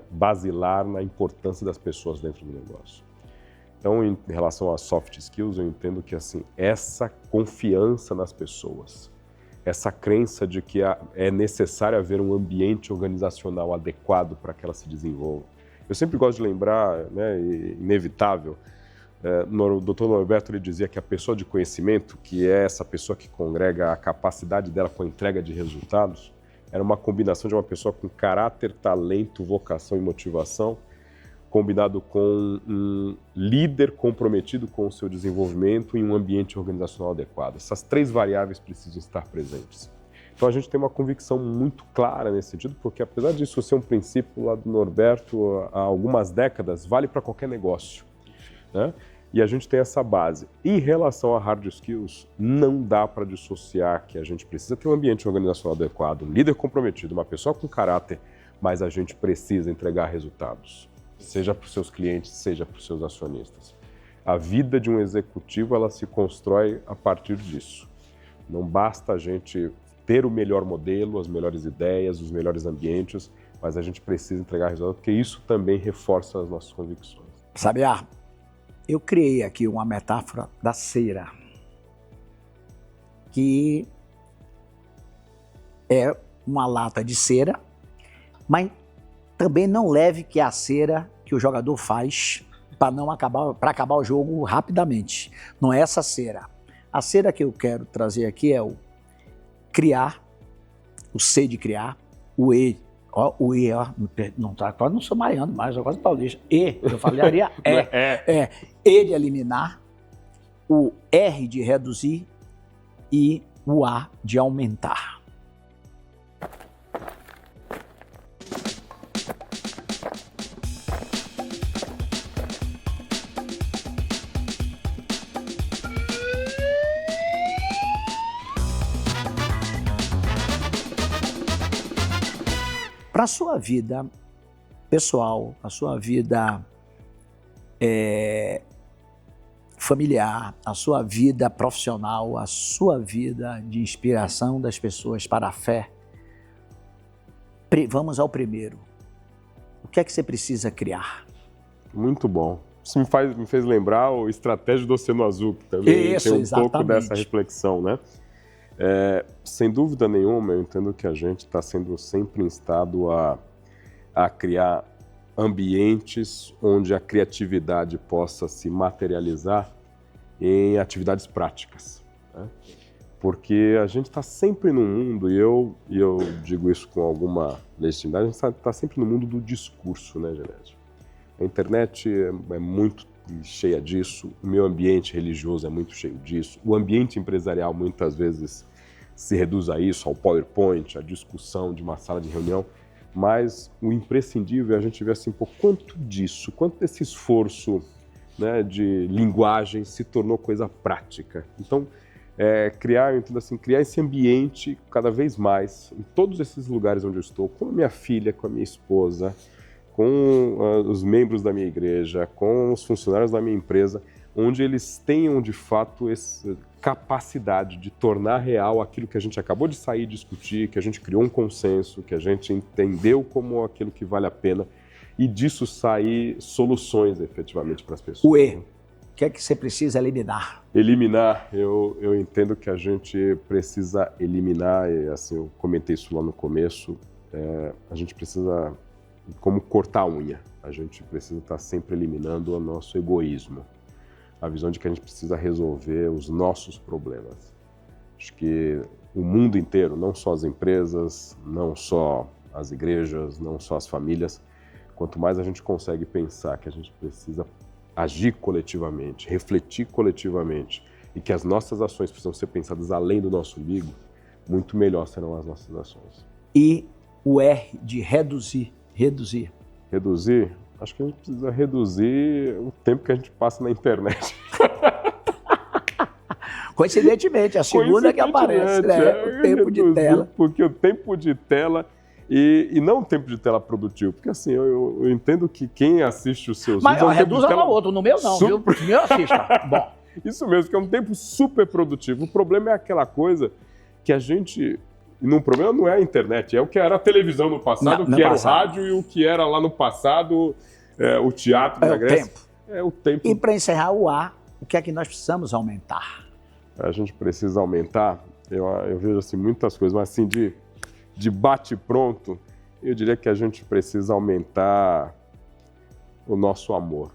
basilar na importância das pessoas dentro do negócio. Então, em relação a soft skills, eu entendo que assim, essa confiança nas pessoas, essa crença de que é necessário haver um ambiente organizacional adequado para que ela se desenvolva. Eu sempre gosto de lembrar, né, inevitável, o Dr. Norberto ele dizia que a pessoa de conhecimento, que é essa pessoa que congrega a capacidade dela com a entrega de resultados, era uma combinação de uma pessoa com caráter, talento, vocação e motivação, combinado com um líder comprometido com o seu desenvolvimento em um ambiente organizacional adequado. Essas 3 variáveis precisam estar presentes. Então a gente tem uma convicção muito clara nesse sentido, porque apesar disso ser um princípio lá do Norberto há algumas décadas, vale para qualquer negócio, né? E a gente tem essa base. Em relação a hard skills, não dá para dissociar que a gente precisa ter um ambiente organizacional adequado, um líder comprometido, uma pessoa com caráter, mas a gente precisa entregar resultados, seja para os seus clientes, seja para os seus acionistas. A vida de um executivo, ela se constrói a partir disso. Não basta a gente ter o melhor modelo, as melhores ideias, os melhores ambientes, mas a gente precisa entregar resultados, porque isso também reforça as nossas convicções. Sabiá, eu criei aqui uma metáfora da cera, que é uma lata de cera, mas também não leve que é a cera que o jogador faz para acabar o jogo rapidamente. Não é essa cera. A cera que eu quero trazer aqui é o criar, o C de criar, o E, ó, não tá, quase não sou baiano mais, eu quase paulista. E, eu falaria E de eliminar, o R de reduzir e o A de aumentar. Para a sua vida pessoal, a sua vida familiar, a sua vida profissional, a sua vida de inspiração das pessoas para a fé, vamos ao primeiro. O que é que você precisa criar? Muito bom. Isso me fez lembrar o Estratégia do Oceano Azul, que também tem um pouco dessa reflexão, né? Sem dúvida nenhuma, eu entendo que a gente está sendo sempre instado a criar ambientes onde a criatividade possa se materializar em atividades práticas, né? Porque a gente está sempre no mundo, e eu digo isso com alguma legitimidade, a gente está sempre no mundo do discurso, né, Genésio? A internet é muito cheia disso, o meu ambiente religioso é muito cheio disso, o ambiente empresarial muitas vezes se reduz a isso, ao PowerPoint, à discussão de uma sala de reunião, mas o imprescindível é a gente ver assim, pô, quanto desse esforço, né, de linguagem se tornou coisa prática. Então, criar esse ambiente cada vez mais, em todos esses lugares onde eu estou, com a minha filha, com a minha esposa, com os membros da minha igreja, com os funcionários da minha empresa, onde eles tenham, de fato, essa capacidade de tornar real aquilo que a gente acabou de sair e discutir, que a gente criou um consenso, que a gente entendeu como aquilo que vale a pena, e disso sair soluções, efetivamente, para as pessoas. O E, o que é que você precisa eliminar? Eliminar, eu entendo que a gente precisa eliminar, e assim, eu comentei isso lá no começo, a gente precisa, como cortar a unha, a gente precisa estar sempre eliminando o nosso egoísmo. A visão de que a gente precisa resolver os nossos problemas. Acho que o mundo inteiro, não só as empresas, não só as igrejas, não só as famílias, quanto mais a gente consegue pensar que a gente precisa agir coletivamente, refletir coletivamente e que as nossas ações precisam ser pensadas além do nosso umbigo, muito melhor serão as nossas ações. E o R de reduzir. Reduzir. Reduzir? Acho que a gente precisa reduzir o tempo que a gente passa na internet. Coincidentemente, a segunda que aparece, né? O tempo de tela. Porque o tempo de tela, e não o tempo de tela produtivo, porque assim, eu entendo que quem assiste os seus vídeos... Mas reduza no outro, no meu não, viu? No meu assista. Bom. Isso mesmo, que é um tempo super produtivo. O problema é aquela coisa que a gente... O problema não é a internet, é o que era a televisão no passado, o que era o rádio e o que era lá no passado o teatro da Grécia. Tempo. É o tempo. E para encerrar o A, o que é que nós precisamos aumentar? A gente precisa aumentar, eu vejo assim muitas coisas, mas assim de bate-pronto, eu diria que a gente precisa aumentar o nosso amor.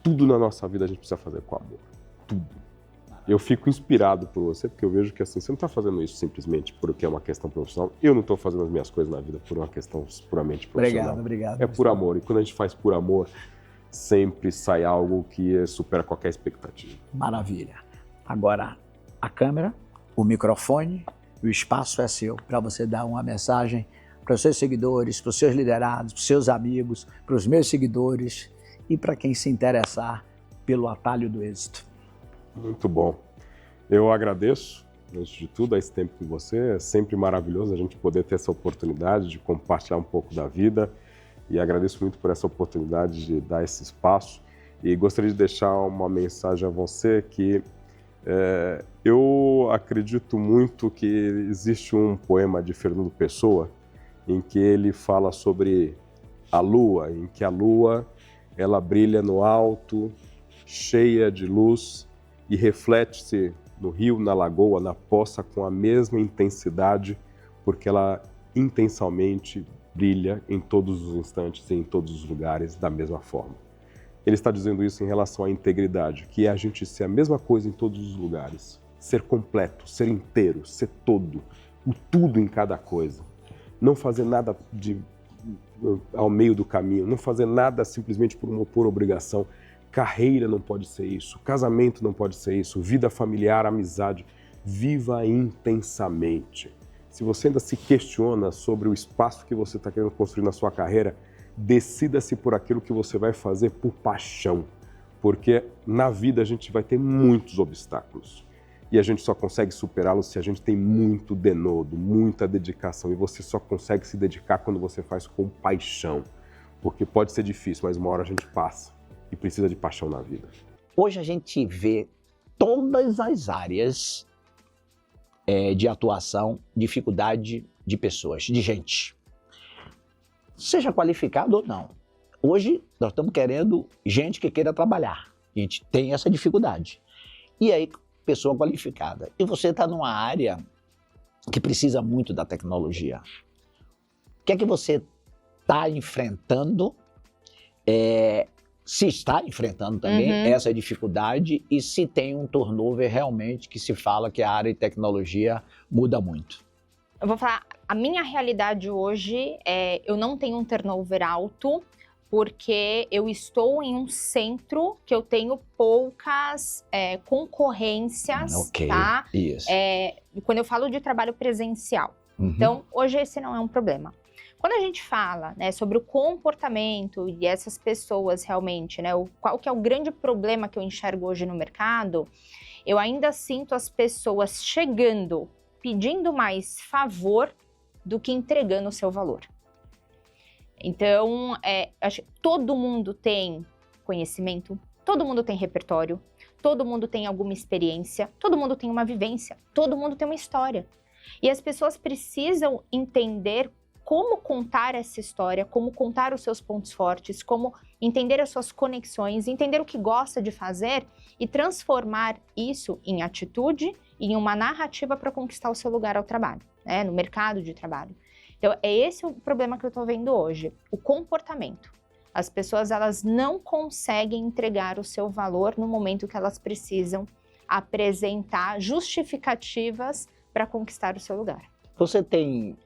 Tudo na nossa vida a gente precisa fazer com amor. Tudo. Eu fico inspirado por você, porque eu vejo que assim, você não está fazendo isso simplesmente porque é uma questão profissional. Eu não estou fazendo as minhas coisas na vida por uma questão puramente profissional. Obrigado. É por amor. E quando a gente faz por amor, sempre sai algo que supera qualquer expectativa. Maravilha. Agora, a câmera, o microfone, o espaço é seu para você dar uma mensagem para os seus seguidores, para os seus liderados, para os seus amigos, para os meus seguidores e para quem se interessar pelo atalho do êxito. Muito bom. Eu agradeço, antes de tudo, esse tempo com você. É sempre maravilhoso a gente poder ter essa oportunidade de compartilhar um pouco da vida. E agradeço muito por essa oportunidade de dar esse espaço. E gostaria de deixar uma mensagem a você que eu acredito muito que existe um poema de Fernando Pessoa em que ele fala sobre a lua, em que a lua ela brilha no alto, cheia de luz e reflete-se no rio, na lagoa, na poça com a mesma intensidade, porque ela intensamente brilha em todos os instantes e em todos os lugares da mesma forma. Ele está dizendo isso em relação à integridade, que é a gente ser a mesma coisa em todos os lugares, ser completo, ser inteiro, ser todo, o tudo em cada coisa. Não fazer nada ao meio do caminho, não fazer nada simplesmente por obrigação. Carreira não pode ser isso, casamento não pode ser isso, vida familiar, amizade. Viva intensamente. Se você ainda se questiona sobre o espaço que você está querendo construir na sua carreira, decida-se por aquilo que você vai fazer por paixão, porque na vida a gente vai ter muitos obstáculos e a gente só consegue superá-los se a gente tem muito denodo, muita dedicação, e você só consegue se dedicar quando você faz com paixão, porque pode ser difícil, mas uma hora a gente passa e precisa de paixão na vida. Hoje a gente vê todas as áreas de atuação, dificuldade de pessoas, de gente. Seja qualificado ou não. Hoje nós estamos querendo gente que queira trabalhar. A gente tem essa dificuldade. E aí, pessoa qualificada. E você está numa área que precisa muito da tecnologia. O que é que você está enfrentando? Se está enfrentando também essa dificuldade e se tem um turnover realmente que se fala que a área de tecnologia muda muito. Eu vou falar, a minha realidade hoje eu não tenho um turnover alto, porque eu estou em um centro que eu tenho poucas concorrências, tá? Isso. Quando eu falo de trabalho presencial. Então, hoje esse não é um problema. Quando a gente fala, né, sobre o comportamento e essas pessoas realmente, né, qual que é o grande problema que eu enxergo hoje no mercado, eu ainda sinto as pessoas chegando, pedindo mais favor do que entregando o seu valor. Então, acho que todo mundo tem conhecimento, todo mundo tem repertório, todo mundo tem alguma experiência, todo mundo tem uma vivência, todo mundo tem uma história. E as pessoas precisam entender como contar essa história, como contar os seus pontos fortes, como entender as suas conexões, entender o que gosta de fazer e transformar isso em atitude e em uma narrativa para conquistar o seu lugar ao trabalho, né, no mercado de trabalho. Então, é esse o problema que eu estou vendo hoje, o comportamento. As pessoas, elas não conseguem entregar o seu valor no momento que elas precisam apresentar justificativas para conquistar o seu lugar. Você tem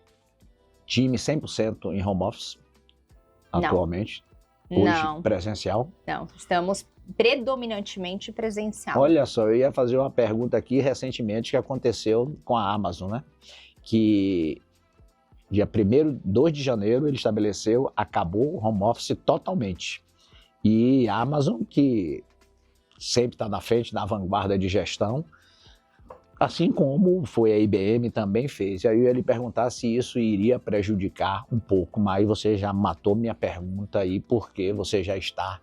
time 100% em home office atualmente? Hoje, não. Presencial? Não, estamos predominantemente presencial. Olha só, eu ia fazer uma pergunta aqui recentemente que aconteceu com a Amazon, né? Que dia 2 de janeiro ele estabeleceu, acabou o home office totalmente. E a Amazon, que sempre está na frente, na vanguarda de gestão, assim como foi a IBM também fez. E aí eu ia lhe perguntar se isso iria prejudicar um pouco, mas você já matou minha pergunta aí, porque você já está.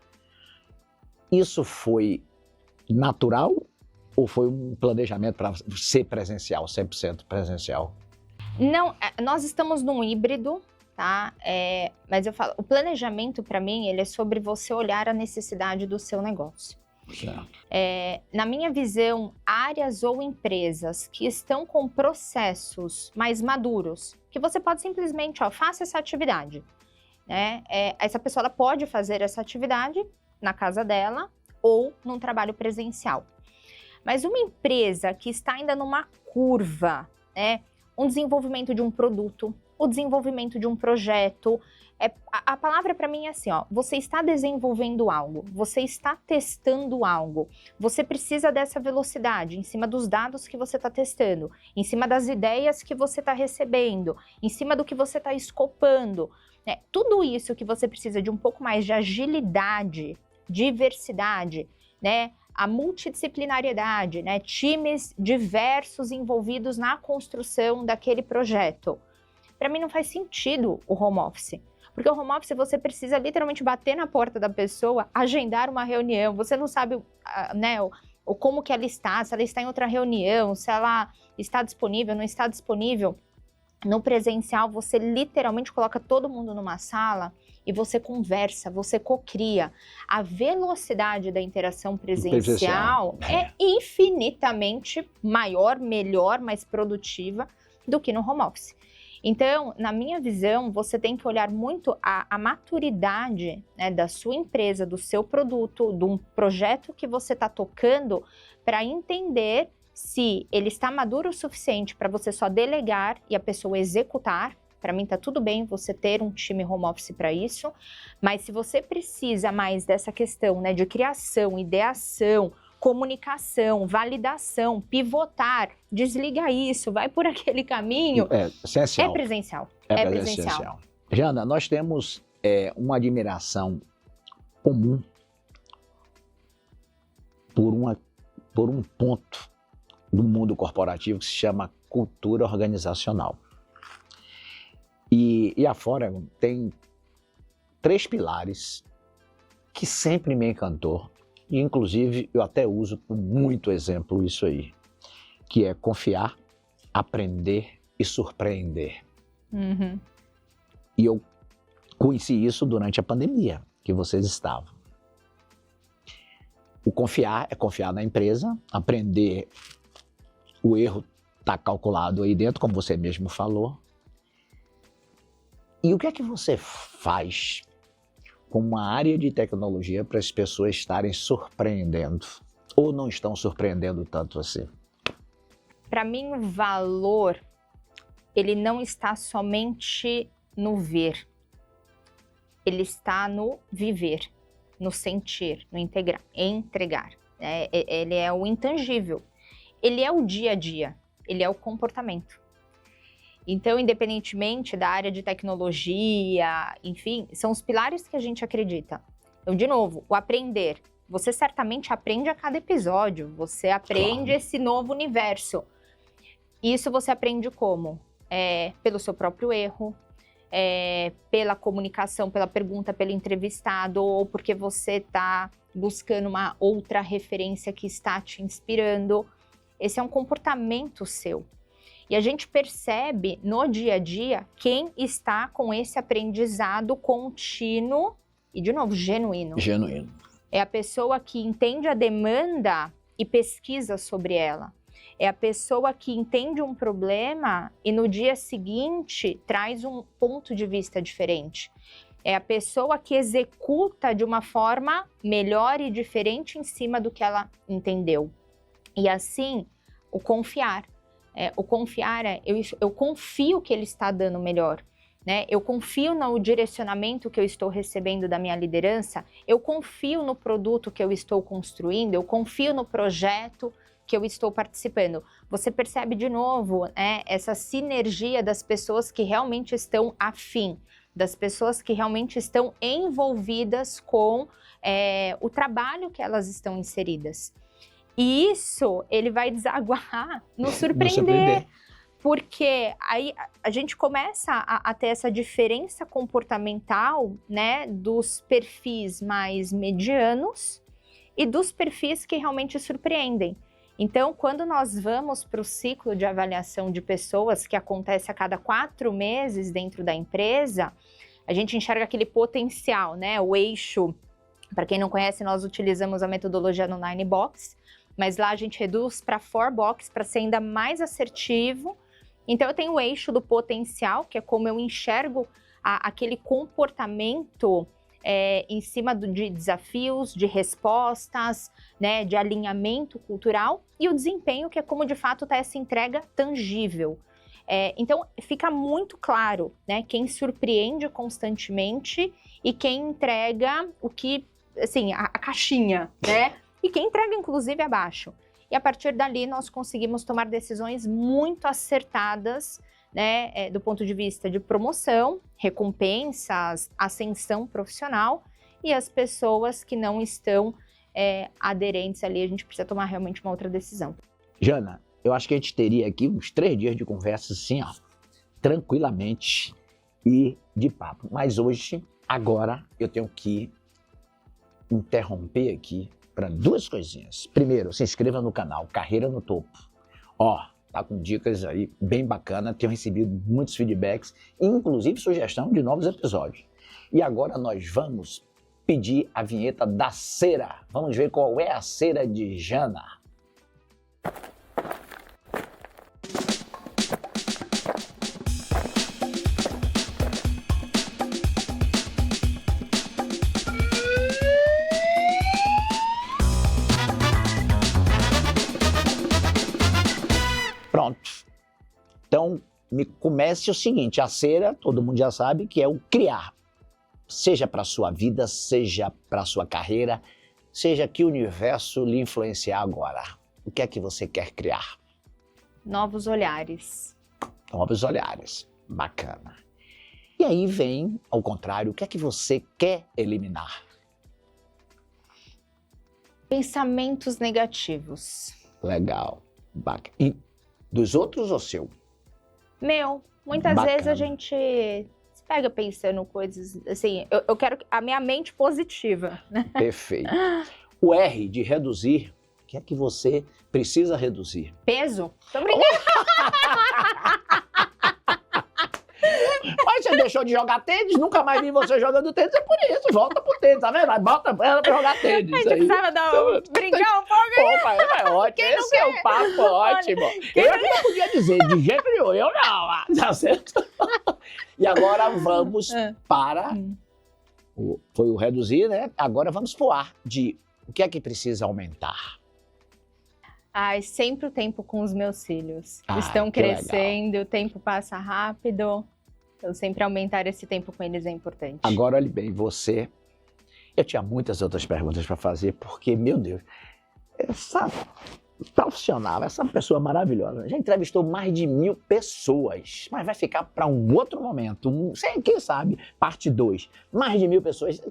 Isso foi natural ou foi um planejamento para ser presencial, 100% presencial? Não, nós estamos num híbrido, tá? Mas eu falo, o planejamento para mim, ele é sobre você olhar a necessidade do seu negócio. Na minha visão, áreas ou empresas que estão com processos mais maduros, que você pode simplesmente, faça essa atividade, né? Essa pessoa ela pode fazer essa atividade na casa dela ou num trabalho presencial. Mas uma empresa que está ainda numa curva, né? Um desenvolvimento de um produto, o desenvolvimento de um projeto. A palavra para mim é assim, você está desenvolvendo algo, você está testando algo, você precisa dessa velocidade em cima dos dados que você está testando, em cima das ideias que você está recebendo, em cima do que você está escopando. Tudo isso que você precisa de um pouco mais de agilidade, diversidade, né, a multidisciplinariedade, né, times diversos envolvidos na construção daquele projeto. Para mim não faz sentido o home office. Porque o home office você precisa literalmente bater na porta da pessoa, agendar uma reunião, você não sabe, né, como que ela está, se ela está em outra reunião, se ela está disponível, não está disponível. No presencial, você literalmente coloca todo mundo numa sala e você conversa, você cocria. A velocidade da interação presencial é infinitamente maior, melhor, mais produtiva do que no home office. Então, na minha visão, você tem que olhar muito a maturidade, né, da sua empresa, do seu produto, de um projeto que você está tocando, para entender se ele está maduro o suficiente para você só delegar e a pessoa executar. Para mim está tudo bem você ter um time home office para isso, mas se você precisa mais dessa questão, né, de criação, ideação, comunicação, validação, pivotar, desliga isso, vai por aquele caminho, é essencial. É presencial. É presencial. Jana, nós temos uma admiração comum por um ponto do mundo corporativo que se chama cultura organizacional. E a Fórum tem 3 pilares que sempre me encantou, e inclusive eu até uso por muito exemplo isso aí, que é confiar, aprender e surpreender. Uhum. E eu conheci isso durante a pandemia que vocês estavam. O confiar é confiar na empresa, aprender, o erro está calculado aí dentro, como você mesmo falou. E o que é que você faz com uma área de tecnologia para as pessoas estarem surpreendendo? Ou não estão surpreendendo tanto assim? Para mim, o valor, ele não está somente no ver. Ele está no viver, no sentir, no entregar. Ele é o intangível. Ele é o dia a dia, ele é o comportamento. Então, independentemente da área de tecnologia, enfim, são os pilares que a gente acredita. Então, de novo, o aprender. Você certamente aprende a cada episódio, você aprende esse novo universo. Isso você aprende como? Pelo seu próprio erro, pela comunicação, pela pergunta, pelo entrevistado, ou porque você está buscando uma outra referência que está te inspirando. Esse é um comportamento seu. E a gente percebe no dia a dia quem está com esse aprendizado contínuo e, de novo, genuíno. Genuíno. É a pessoa que entende a demanda e pesquisa sobre ela. É a pessoa que entende um problema e no dia seguinte traz um ponto de vista diferente. É a pessoa que executa de uma forma melhor e diferente em cima do que ela entendeu. E assim, o confiar. Eu confio que ele está dando melhor, né? Eu confio no direcionamento que eu estou recebendo da minha liderança, eu confio no produto que eu estou construindo, eu confio no projeto que eu estou participando. Você percebe de novo, essa sinergia das pessoas que realmente estão afim, das pessoas que realmente estão envolvidas com o trabalho que elas estão inseridas. E isso, ele vai desaguar no surpreender. Porque aí a gente começa a ter essa diferença comportamental, né, dos perfis mais medianos e dos perfis que realmente surpreendem. Então, quando nós vamos para o ciclo de avaliação de pessoas, que acontece a cada 4 meses dentro da empresa, a gente enxerga aquele potencial, né, o eixo. Para quem não conhece, nós utilizamos a metodologia no 9box, mas lá a gente reduz para 4box para ser ainda mais assertivo. Então eu tenho o eixo do potencial, que é como eu enxergo aquele comportamento em cima de desafios, de respostas, né, de alinhamento cultural, e o desempenho, que é como de fato está essa entrega tangível. Então fica muito claro, né, quem surpreende constantemente e quem entrega o que, assim, a caixinha, né? E quem entrega, inclusive, abaixo. E a partir dali, nós conseguimos tomar decisões muito acertadas, né, do ponto de vista de promoção, recompensas, ascensão profissional, e as pessoas que não estão aderentes ali, a gente precisa tomar realmente uma outra decisão. Jana, eu acho que a gente teria aqui uns 3 dias de conversa assim, ó, tranquilamente e de papo. Mas hoje, agora, eu tenho que interromper aqui para 2 coisinhas. Primeiro, se inscreva no canal Carreira no Topo. Ó, tá com dicas aí bem bacana, tenho recebido muitos feedbacks, inclusive sugestão de novos episódios. E agora nós vamos pedir a vinheta da cera. Vamos ver qual é a cera de Jana. Pronto. Então, comece o seguinte, a cera, todo mundo já sabe, que é o criar. Seja para a sua vida, seja para a sua carreira, seja que o universo lhe influenciar agora. O que é que você quer criar? Novos olhares. Novos olhares. Bacana. E aí vem, ao contrário, o que é que você quer eliminar? Pensamentos negativos. Legal. Bacana. E dos outros ou seu? Meu, muitas Bacana. vezes a gente se pega pensando coisas, assim, eu quero a minha mente positiva, né? Perfeito. O R de reduzir, o que é que você precisa reduzir? Peso? Tô brincando. Mas você deixou de jogar tênis, nunca mais vi você jogando tênis, é por isso, volta pro tênis, tá vendo? Bota ela pra jogar tênis. A gente precisava brincar um pouco. Opa, é ótimo, esse é um papo ótimo. Eu não podia dizer, de jeito nenhum, eu não, tá certo? E agora vamos para, foi o reduzir, né? Agora vamos pro ar de o que é que precisa aumentar. Ai, sempre o tempo com os meus filhos. Ai, Estão que crescendo, legal. O tempo passa rápido. Então, sempre aumentar esse tempo com eles é importante. Agora, olhe bem, você... Eu tinha muitas outras perguntas para fazer, porque, meu Deus, essa profissional, essa pessoa maravilhosa, já entrevistou mais de 1000 pessoas, mas vai ficar para um outro momento, quem sabe, parte 2. Mais de 1000 pessoas...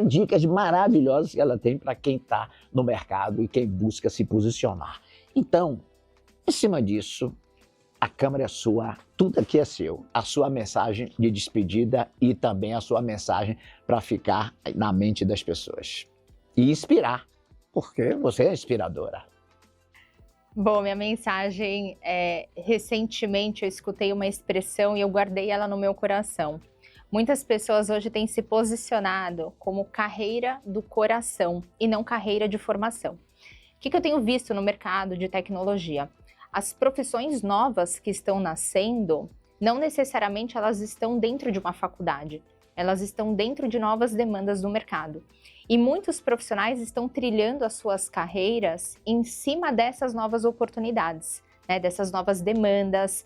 dicas maravilhosas que ela tem para quem está no mercado e quem busca se posicionar. Então, em cima disso, a câmera é sua, tudo aqui é seu. A sua mensagem de despedida e também a sua mensagem para ficar na mente das pessoas. E inspirar, porque você é inspiradora. Bom, minha mensagem é, recentemente eu escutei uma expressão e eu guardei ela no meu coração. Muitas pessoas hoje têm se posicionado como carreira do coração e não carreira de formação. O que eu tenho visto no mercado de tecnologia? As profissões novas que estão nascendo, não necessariamente elas estão dentro de uma faculdade, elas estão dentro de novas demandas do mercado. E muitos profissionais estão trilhando as suas carreiras em cima dessas novas oportunidades, né, dessas novas demandas,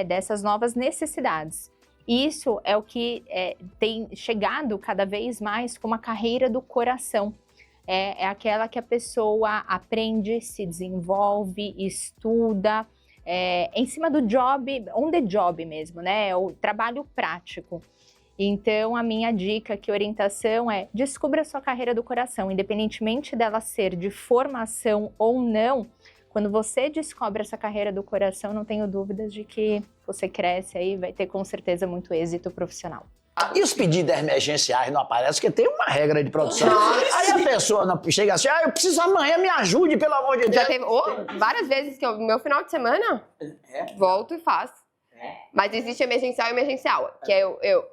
dessas novas necessidades. Isso é o que tem chegado cada vez mais como a carreira do coração. É aquela que a pessoa aprende, se desenvolve, estuda, em cima do job, on the job mesmo, né? O trabalho prático. Então, a minha dica, que orientação é, descubra a sua carreira do coração, independentemente dela ser de formação ou não. Quando você descobre essa carreira do coração, não tenho dúvidas de que você cresce aí, vai ter com certeza muito êxito profissional. E os pedidos emergenciais não aparecem, porque tem uma regra de produção. Aí a pessoa não chega assim, eu preciso amanhã, me ajude, pelo amor de Deus. Já teve várias vezes que meu final de semana, volto e faço. Mas existe emergencial e emergencial, que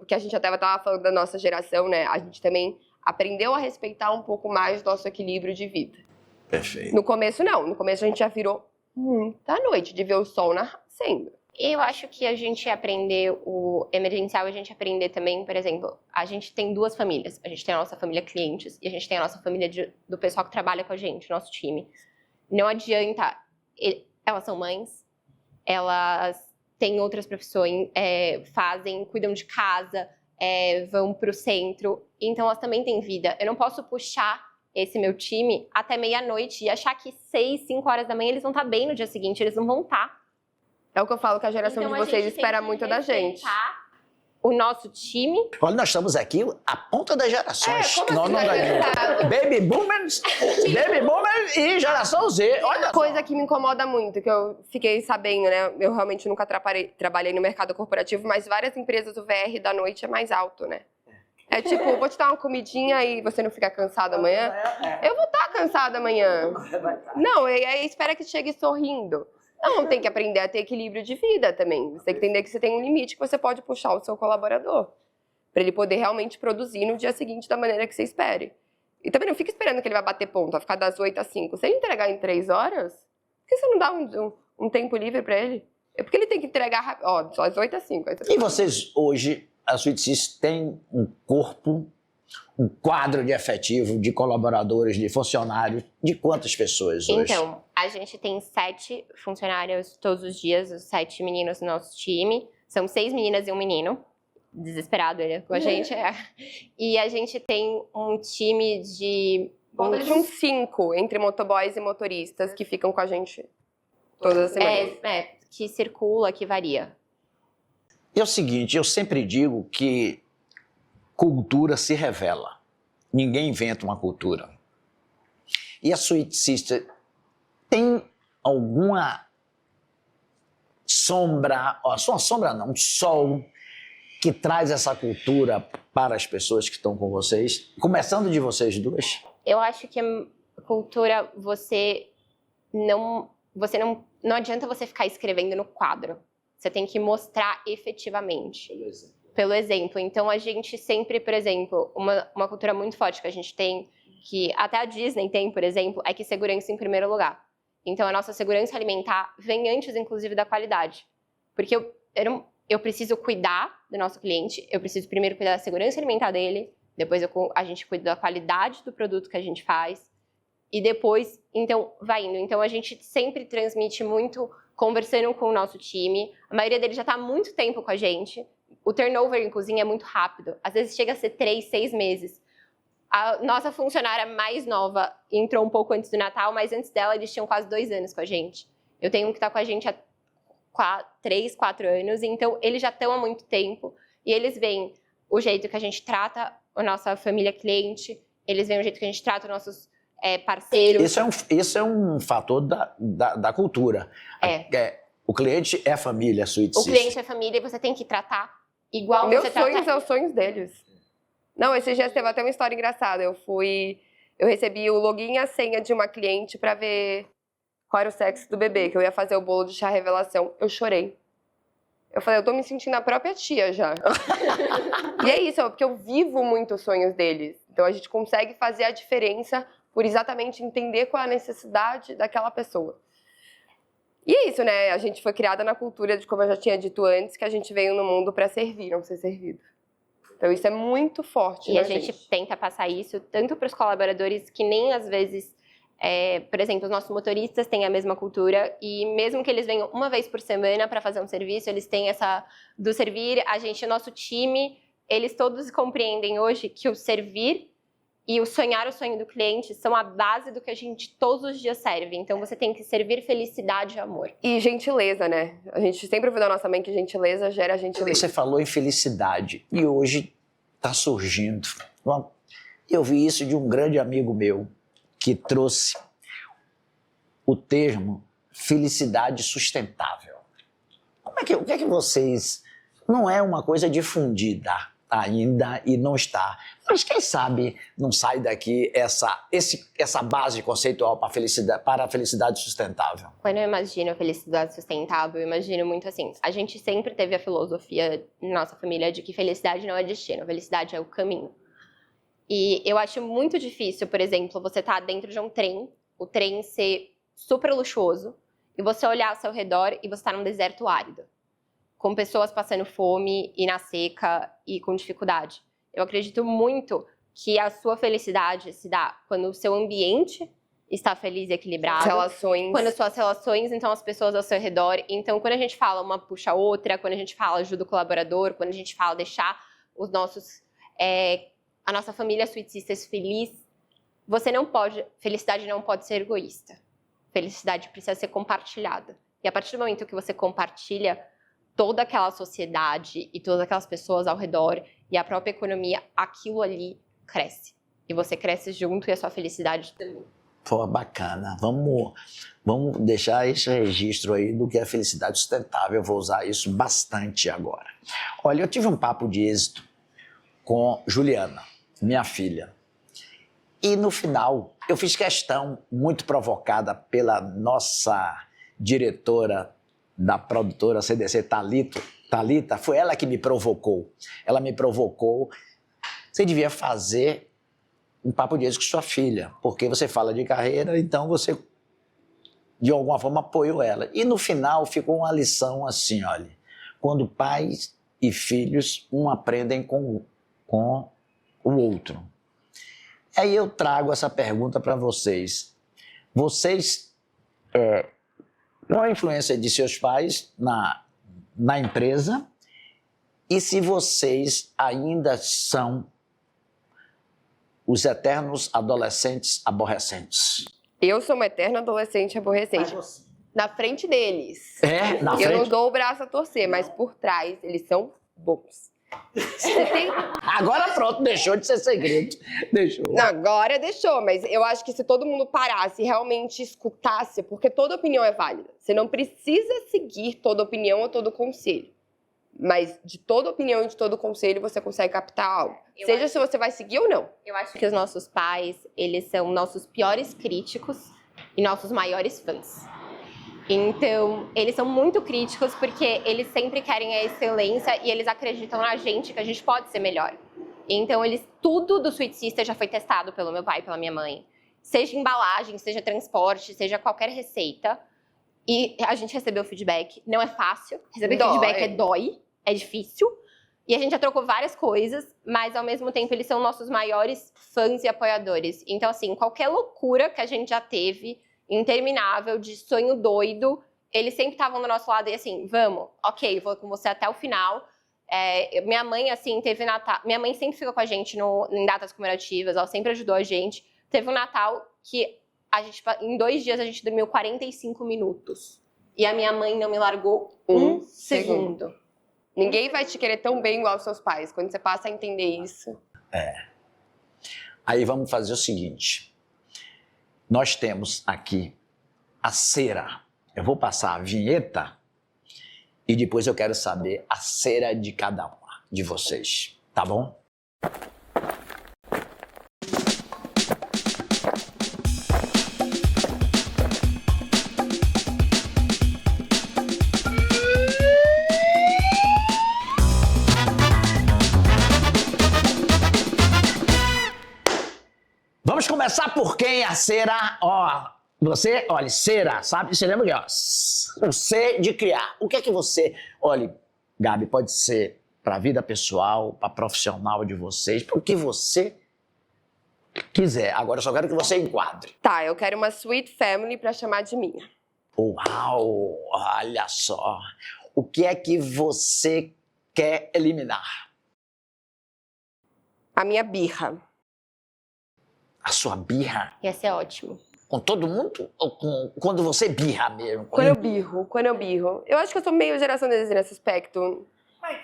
que a gente até estava falando da nossa geração, né? A gente também aprendeu a respeitar um pouco mais o nosso equilíbrio de vida. Perfeito. No começo, não. No começo, a gente já virou muita noite de ver o sol nascendo. Eu acho que a gente aprender o emergencial, a gente aprender também, por exemplo, a gente tem 2 famílias. A gente tem a nossa família clientes e a gente tem a nossa família do pessoal que trabalha com a gente, nosso time. Não adianta, elas são mães, elas têm outras profissões, cuidam de casa, vão pro centro, então elas também têm vida. Eu não posso puxar esse meu time até meia-noite e achar que 6, 5 horas da manhã eles vão estar bem no dia seguinte, eles não vão estar. É o que eu falo que a geração Então, de vocês espera muito da gente. o nosso time... Olha, nós estamos aqui a ponta das gerações. como Nós assim, não ganhamos. Baby boomers e geração Z. Olha Coisa só. que me incomoda muito, que eu fiquei sabendo, né? Eu realmente nunca trabalhei no mercado corporativo, mas várias empresas, o VR da noite é mais alto, né? É tipo, vou te dar uma comidinha e você não fica cansado amanhã. Eu vou estar cansada amanhã. Não, e aí espera que chegue sorrindo. Não, tem que aprender a ter equilíbrio de vida também. Você tem que entender que você tem um limite que você pode puxar o seu colaborador. Para ele poder realmente produzir no dia seguinte da maneira que você espere. E também não fica esperando que ele vai bater ponto, vai ficar das 8 às 5. Se ele entregar em 3 horas, por que você não dá um tempo livre para ele? É porque ele tem que entregar rápido. Ó, só às 8 às 5. E vocês hoje, a Sweet Six tem um corpo, um quadro de efetivo, de colaboradores, de funcionários, de quantas pessoas hoje? Então, a gente tem 7 funcionários todos os dias, os 7 meninos do nosso time. São 6 meninas e um menino. Desesperado ele com a gente. E a gente tem um time de... Volta de uns 5 entre motoboys e motoristas que ficam com a gente todas as semanas. que circula, que varia. É o seguinte, eu sempre digo que cultura se revela. Ninguém inventa uma cultura. E a Sweet Sister tem alguma sombra, um sol que traz essa cultura para as pessoas que estão com vocês, começando de vocês duas? Eu acho que a cultura, não adianta você ficar escrevendo no quadro. Você tem que mostrar efetivamente. Pelo exemplo. Então, a gente sempre, por exemplo, uma cultura muito forte que a gente tem, que até a Disney tem, por exemplo, é que segurança em primeiro lugar. Então, a nossa segurança alimentar vem antes, inclusive, da qualidade. Porque eu preciso cuidar do nosso cliente, eu preciso primeiro cuidar da segurança alimentar dele, depois a gente cuida da qualidade do produto que a gente faz, e depois, então, vai indo. Então, a gente sempre transmite muito conversando com o nosso time. A maioria deles já está há muito tempo com a gente. O turnover em cozinha é muito rápido. Às vezes chega a ser 3, 6 meses. A nossa funcionária mais nova entrou um pouco antes do Natal, mas antes dela eles tinham quase 2 anos com a gente. Eu tenho um que está com a gente há 3, 4 anos, então eles já estão há muito tempo e eles veem o jeito que a gente trata a nossa família cliente, eles veem o jeito que a gente trata os nossos parceiros. Isso é um fator da cultura. O cliente é família, a Sweet Sister. O cliente é família e você tem que tratar igual Meus você trata. sonhos são os sonhos deles. Não, esses dias teve até uma história engraçada. Eu recebi o login e a senha de uma cliente pra ver qual era o sexo do bebê, que eu ia fazer o bolo de chá revelação. Eu chorei. Eu falei, eu tô me sentindo a própria tia já. E é isso, porque eu vivo muito os sonhos deles. Então a gente consegue fazer a diferença por exatamente entender qual é a necessidade daquela pessoa. E é isso, né? A gente foi criada na cultura de, como eu já tinha dito antes, que a gente veio no mundo para servir, não ser servido. Então isso é muito forte. E a gente tenta passar isso tanto para os colaboradores que nem às vezes, por exemplo, os nossos motoristas têm a mesma cultura e mesmo que eles venham uma vez por semana para fazer um serviço, eles têm essa do servir. O nosso time, eles todos compreendem hoje que o servir e o sonhar o sonho do cliente são a base do que a gente todos os dias serve. Então, você tem que servir felicidade e amor. E gentileza, né? A gente sempre ouviu da nossa mãe que gentileza gera gentileza. Você falou em felicidade e hoje está surgindo. Eu vi isso de um grande amigo meu que trouxe o termo felicidade sustentável. O que é que vocês... Não é uma coisa difundida ainda e não está. Mas quem sabe não sai daqui essa base conceitual para a felicidade sustentável. Quando eu imagino a felicidade sustentável, eu imagino muito assim. A gente sempre teve a filosofia na nossa família de que felicidade não é destino, felicidade é o caminho. E eu acho muito difícil, por exemplo, você estar dentro de um trem, o trem ser super luxuoso, e você olhar ao seu redor e você estar num deserto árido, com pessoas passando fome e na seca e com dificuldade. Eu acredito muito que a sua felicidade se dá quando o seu ambiente está feliz e equilibrado. Relações. Quando as suas relações, então as pessoas ao seu redor. Então, quando a gente fala uma puxa a outra, quando a gente fala ajuda o colaborador, quando a gente fala deixar os nossos... a nossa família Sweet Sisters feliz, felicidade não pode ser egoísta. Felicidade precisa ser compartilhada. E a partir do momento que você compartilha, toda aquela sociedade e todas aquelas pessoas ao redor e a própria economia, aquilo ali cresce. E você cresce junto e a sua felicidade também. Pô, bacana. Vamos deixar esse registro aí do que é felicidade sustentável. Eu vou usar isso bastante agora. Olha, eu tive um papo de êxito com Juliana, minha filha. E no final, eu fiz questão, muito provocada pela nossa diretora da produtora CDC, Thalita, foi ela que me provocou. Ela me provocou. Você devia fazer um papo de êxito com sua filha, porque você fala de carreira, então você, de alguma forma, apoiou ela. E no final ficou uma lição assim, olha, quando pais e filhos, um aprendem com o outro. Aí eu trago essa pergunta para vocês. Vocês, qual a influência de seus pais na empresa? E se vocês ainda são os eternos adolescentes aborrecentes? Eu sou uma eterna adolescente aborrecente. Na frente deles. Na frente? Eu não dou o braço a torcer, mas por trás eles são bons. Agora pronto, deixou de ser segredo. Deixou. Não, agora deixou, mas eu acho que se todo mundo parasse e realmente escutasse, porque toda opinião é válida. Você não precisa seguir toda opinião ou todo conselho. Mas de toda opinião e de todo conselho você consegue captar algo. Seja se você vai seguir ou não. Eu acho que os nossos pais, eles são nossos piores críticos e nossos maiores fãs. Então, eles são muito críticos porque eles sempre querem a excelência e eles acreditam na gente que a gente pode ser melhor. Então, tudo do Sweet Sister já foi testado pelo meu pai e pela minha mãe. Seja embalagem, seja transporte, seja qualquer receita. E a gente recebeu feedback. Não é fácil. Receber feedback dói, é difícil. E a gente já trocou várias coisas, mas ao mesmo tempo eles são nossos maiores fãs e apoiadores. Então, assim, qualquer loucura que a gente já teve, interminável, de sonho doido, eles sempre estavam do nosso lado e assim, vamos, ok, vou com você até o final. Minha mãe, assim, teve Natal. Minha mãe sempre ficou com a gente em datas comemorativas, ela sempre ajudou a gente. Teve um Natal que em 2 dias a gente dormiu 45 minutos. E a minha mãe não me largou um segundo. Ninguém vai te querer tão bem igual os seus pais, quando você passa a entender isso. Aí vamos fazer o seguinte. Nós temos aqui a cera. Eu vou passar a vinheta e depois eu quero saber a cera de cada uma de vocês, tá bom? Vamos começar por quem? A cera, você, olha, cera, sabe? Você lembra que, o C de criar. O que é que você... Olha, Gabi, pode ser para a vida pessoal, para profissional de vocês, para o que você quiser. Agora eu só quero que você enquadre. Tá, eu quero uma sweet family para chamar de minha. Uau, olha só. O que é que você quer eliminar? A minha birra. A sua birra? Ia ser ótimo. Com todo mundo? Ou quando você birra mesmo? Quando eu birro. Eu acho que eu sou meio geração Z nesse aspecto.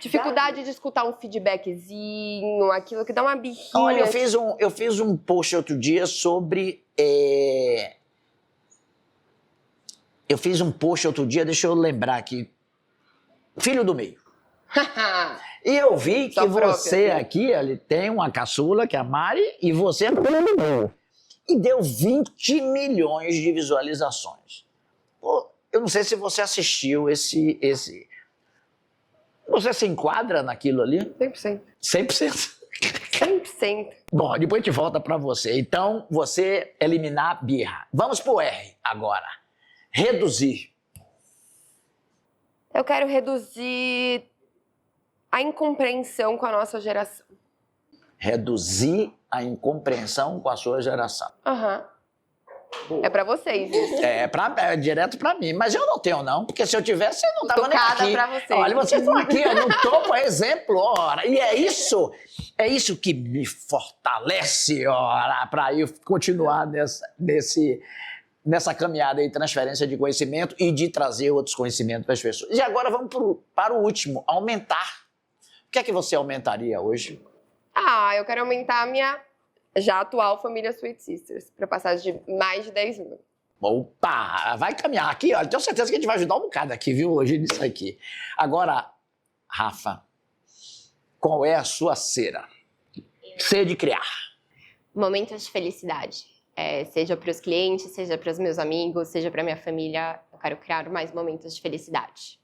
Dificuldade de escutar um feedbackzinho, aquilo que dá uma birrinha. Olha, eu fiz um post outro dia sobre... Eu fiz um post outro dia, deixa eu lembrar aqui. Filho do meio. E eu vi que você aqui, ele tem uma caçula, que é a Mari, e você é filho do meio. E deu 20 milhões de visualizações. Pô, eu não sei se você assistiu esse... Você se enquadra naquilo ali? 100%. 100%? 100%. Bom, depois a gente volta pra você. Então, você eliminar birra. Vamos pro R agora. Reduzir. Eu quero reduzir a incompreensão com a nossa geração. Reduzir a incompreensão com a sua geração. Aham. É pra vocês. É direto pra mim. Mas eu não tenho, não. Porque se eu tivesse, eu não tava nem Tocada aqui. pra vocês. Olha, vocês estão aqui, ó, no topo, exemplo, ora. E é isso que me fortalece, ora, pra eu continuar nessa caminhada aí, transferência de conhecimento e de trazer outros conhecimentos para as pessoas. E agora vamos para o último, aumentar. O que é que você aumentaria hoje? Eu quero aumentar a minha já atual família Sweet Sisters, para passar de mais de 10 mil. Opa, vai caminhar aqui, olha, tenho certeza que a gente vai ajudar um bocado aqui, viu, hoje nisso aqui. Agora, Rafa, qual é a sua cera? C de criar. Momentos de felicidade. Seja para os clientes, seja para os meus amigos, seja para minha família. Eu quero criar mais momentos de felicidade.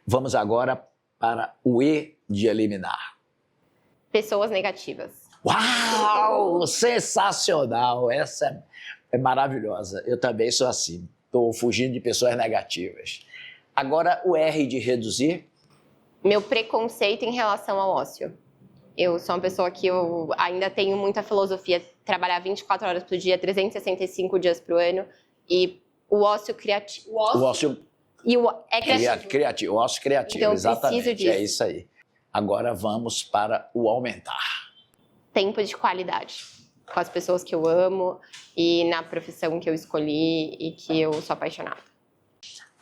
Vamos agora para o E de eliminar. Pessoas negativas. Uau, sensacional, essa é maravilhosa. Eu também sou assim, estou fugindo de pessoas negativas. Agora o R de reduzir. Meu preconceito em relação ao ócio. Eu sou uma pessoa que eu ainda tenho muita filosofia, trabalhar 24 horas por dia, 365 dias por ano, e o ócio criativo. O ócio criativo. O ócio criativo, então, exatamente, preciso disso. é isso aí. Agora vamos para o aumentar. Tempo de qualidade com as pessoas que eu amo e na profissão que eu escolhi e que eu sou apaixonada.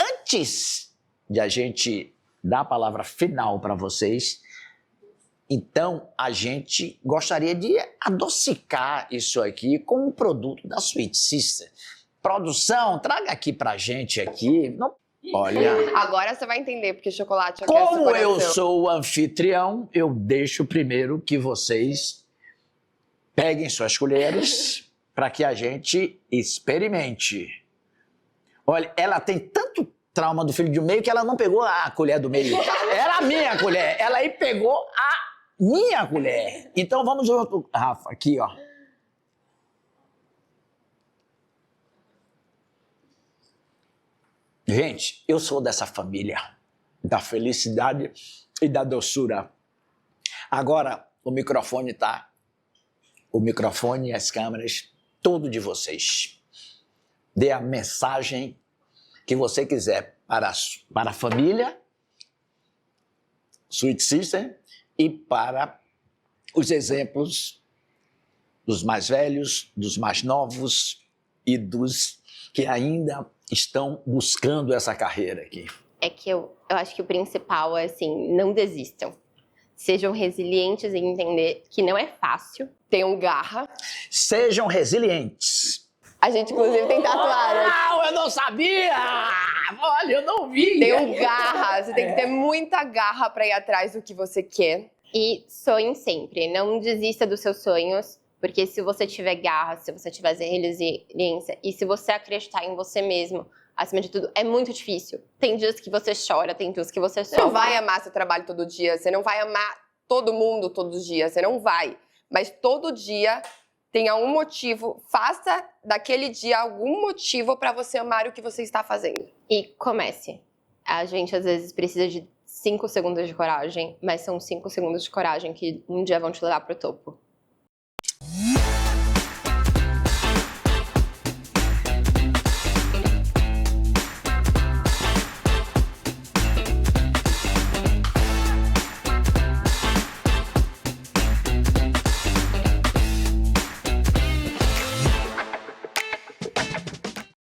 Antes de a gente dar a palavra final para vocês, então a gente gostaria de adocicar isso aqui com um produto da Sweet Sister. Produção, traga aqui pra gente aqui. Não, olha, Agora você vai entender porque chocolate aquece o como coração. eu sou o anfitrião, eu deixo primeiro que vocês peguem suas colheres para que a gente experimente. Olha, ela tem tanto trauma do filho do meio que ela não pegou a colher do meio. Era a minha colher. Ela aí pegou a minha colher. Então vamos junto, Rafa, aqui, ó. Gente, eu sou dessa família da felicidade e da doçura. Agora o microfone tá. O microfone e as câmeras, tudo de vocês. Dê a mensagem que você quiser para a família, Sweet Sister, e para os exemplos dos mais velhos, dos mais novos e dos que ainda estão buscando essa carreira aqui. É que eu acho que o principal é assim, não desistam. Sejam resilientes em entender que não é fácil. Tenham garra. Sejam resilientes. A gente, inclusive, tem tatuado. Não, eu não sabia! Olha, eu não vi! Tenham garra. Você tem que ter muita garra para ir atrás do que você quer. E sonhe sempre, não desista dos seus sonhos, porque se você tiver garra, se você tiver resiliência e se você acreditar em você mesmo, acima de tudo, é muito difícil. Tem dias que você chora, tem dias que você Você não sofre. vai amar seu trabalho todo dia, você não vai amar todo mundo todos os dias, você não vai. Mas todo dia tem algum motivo, faça daquele dia algum motivo para você amar o que você está fazendo. E comece. A gente às vezes precisa de 5 segundos de coragem, mas são 5 segundos de coragem que um dia vão te levar pro topo.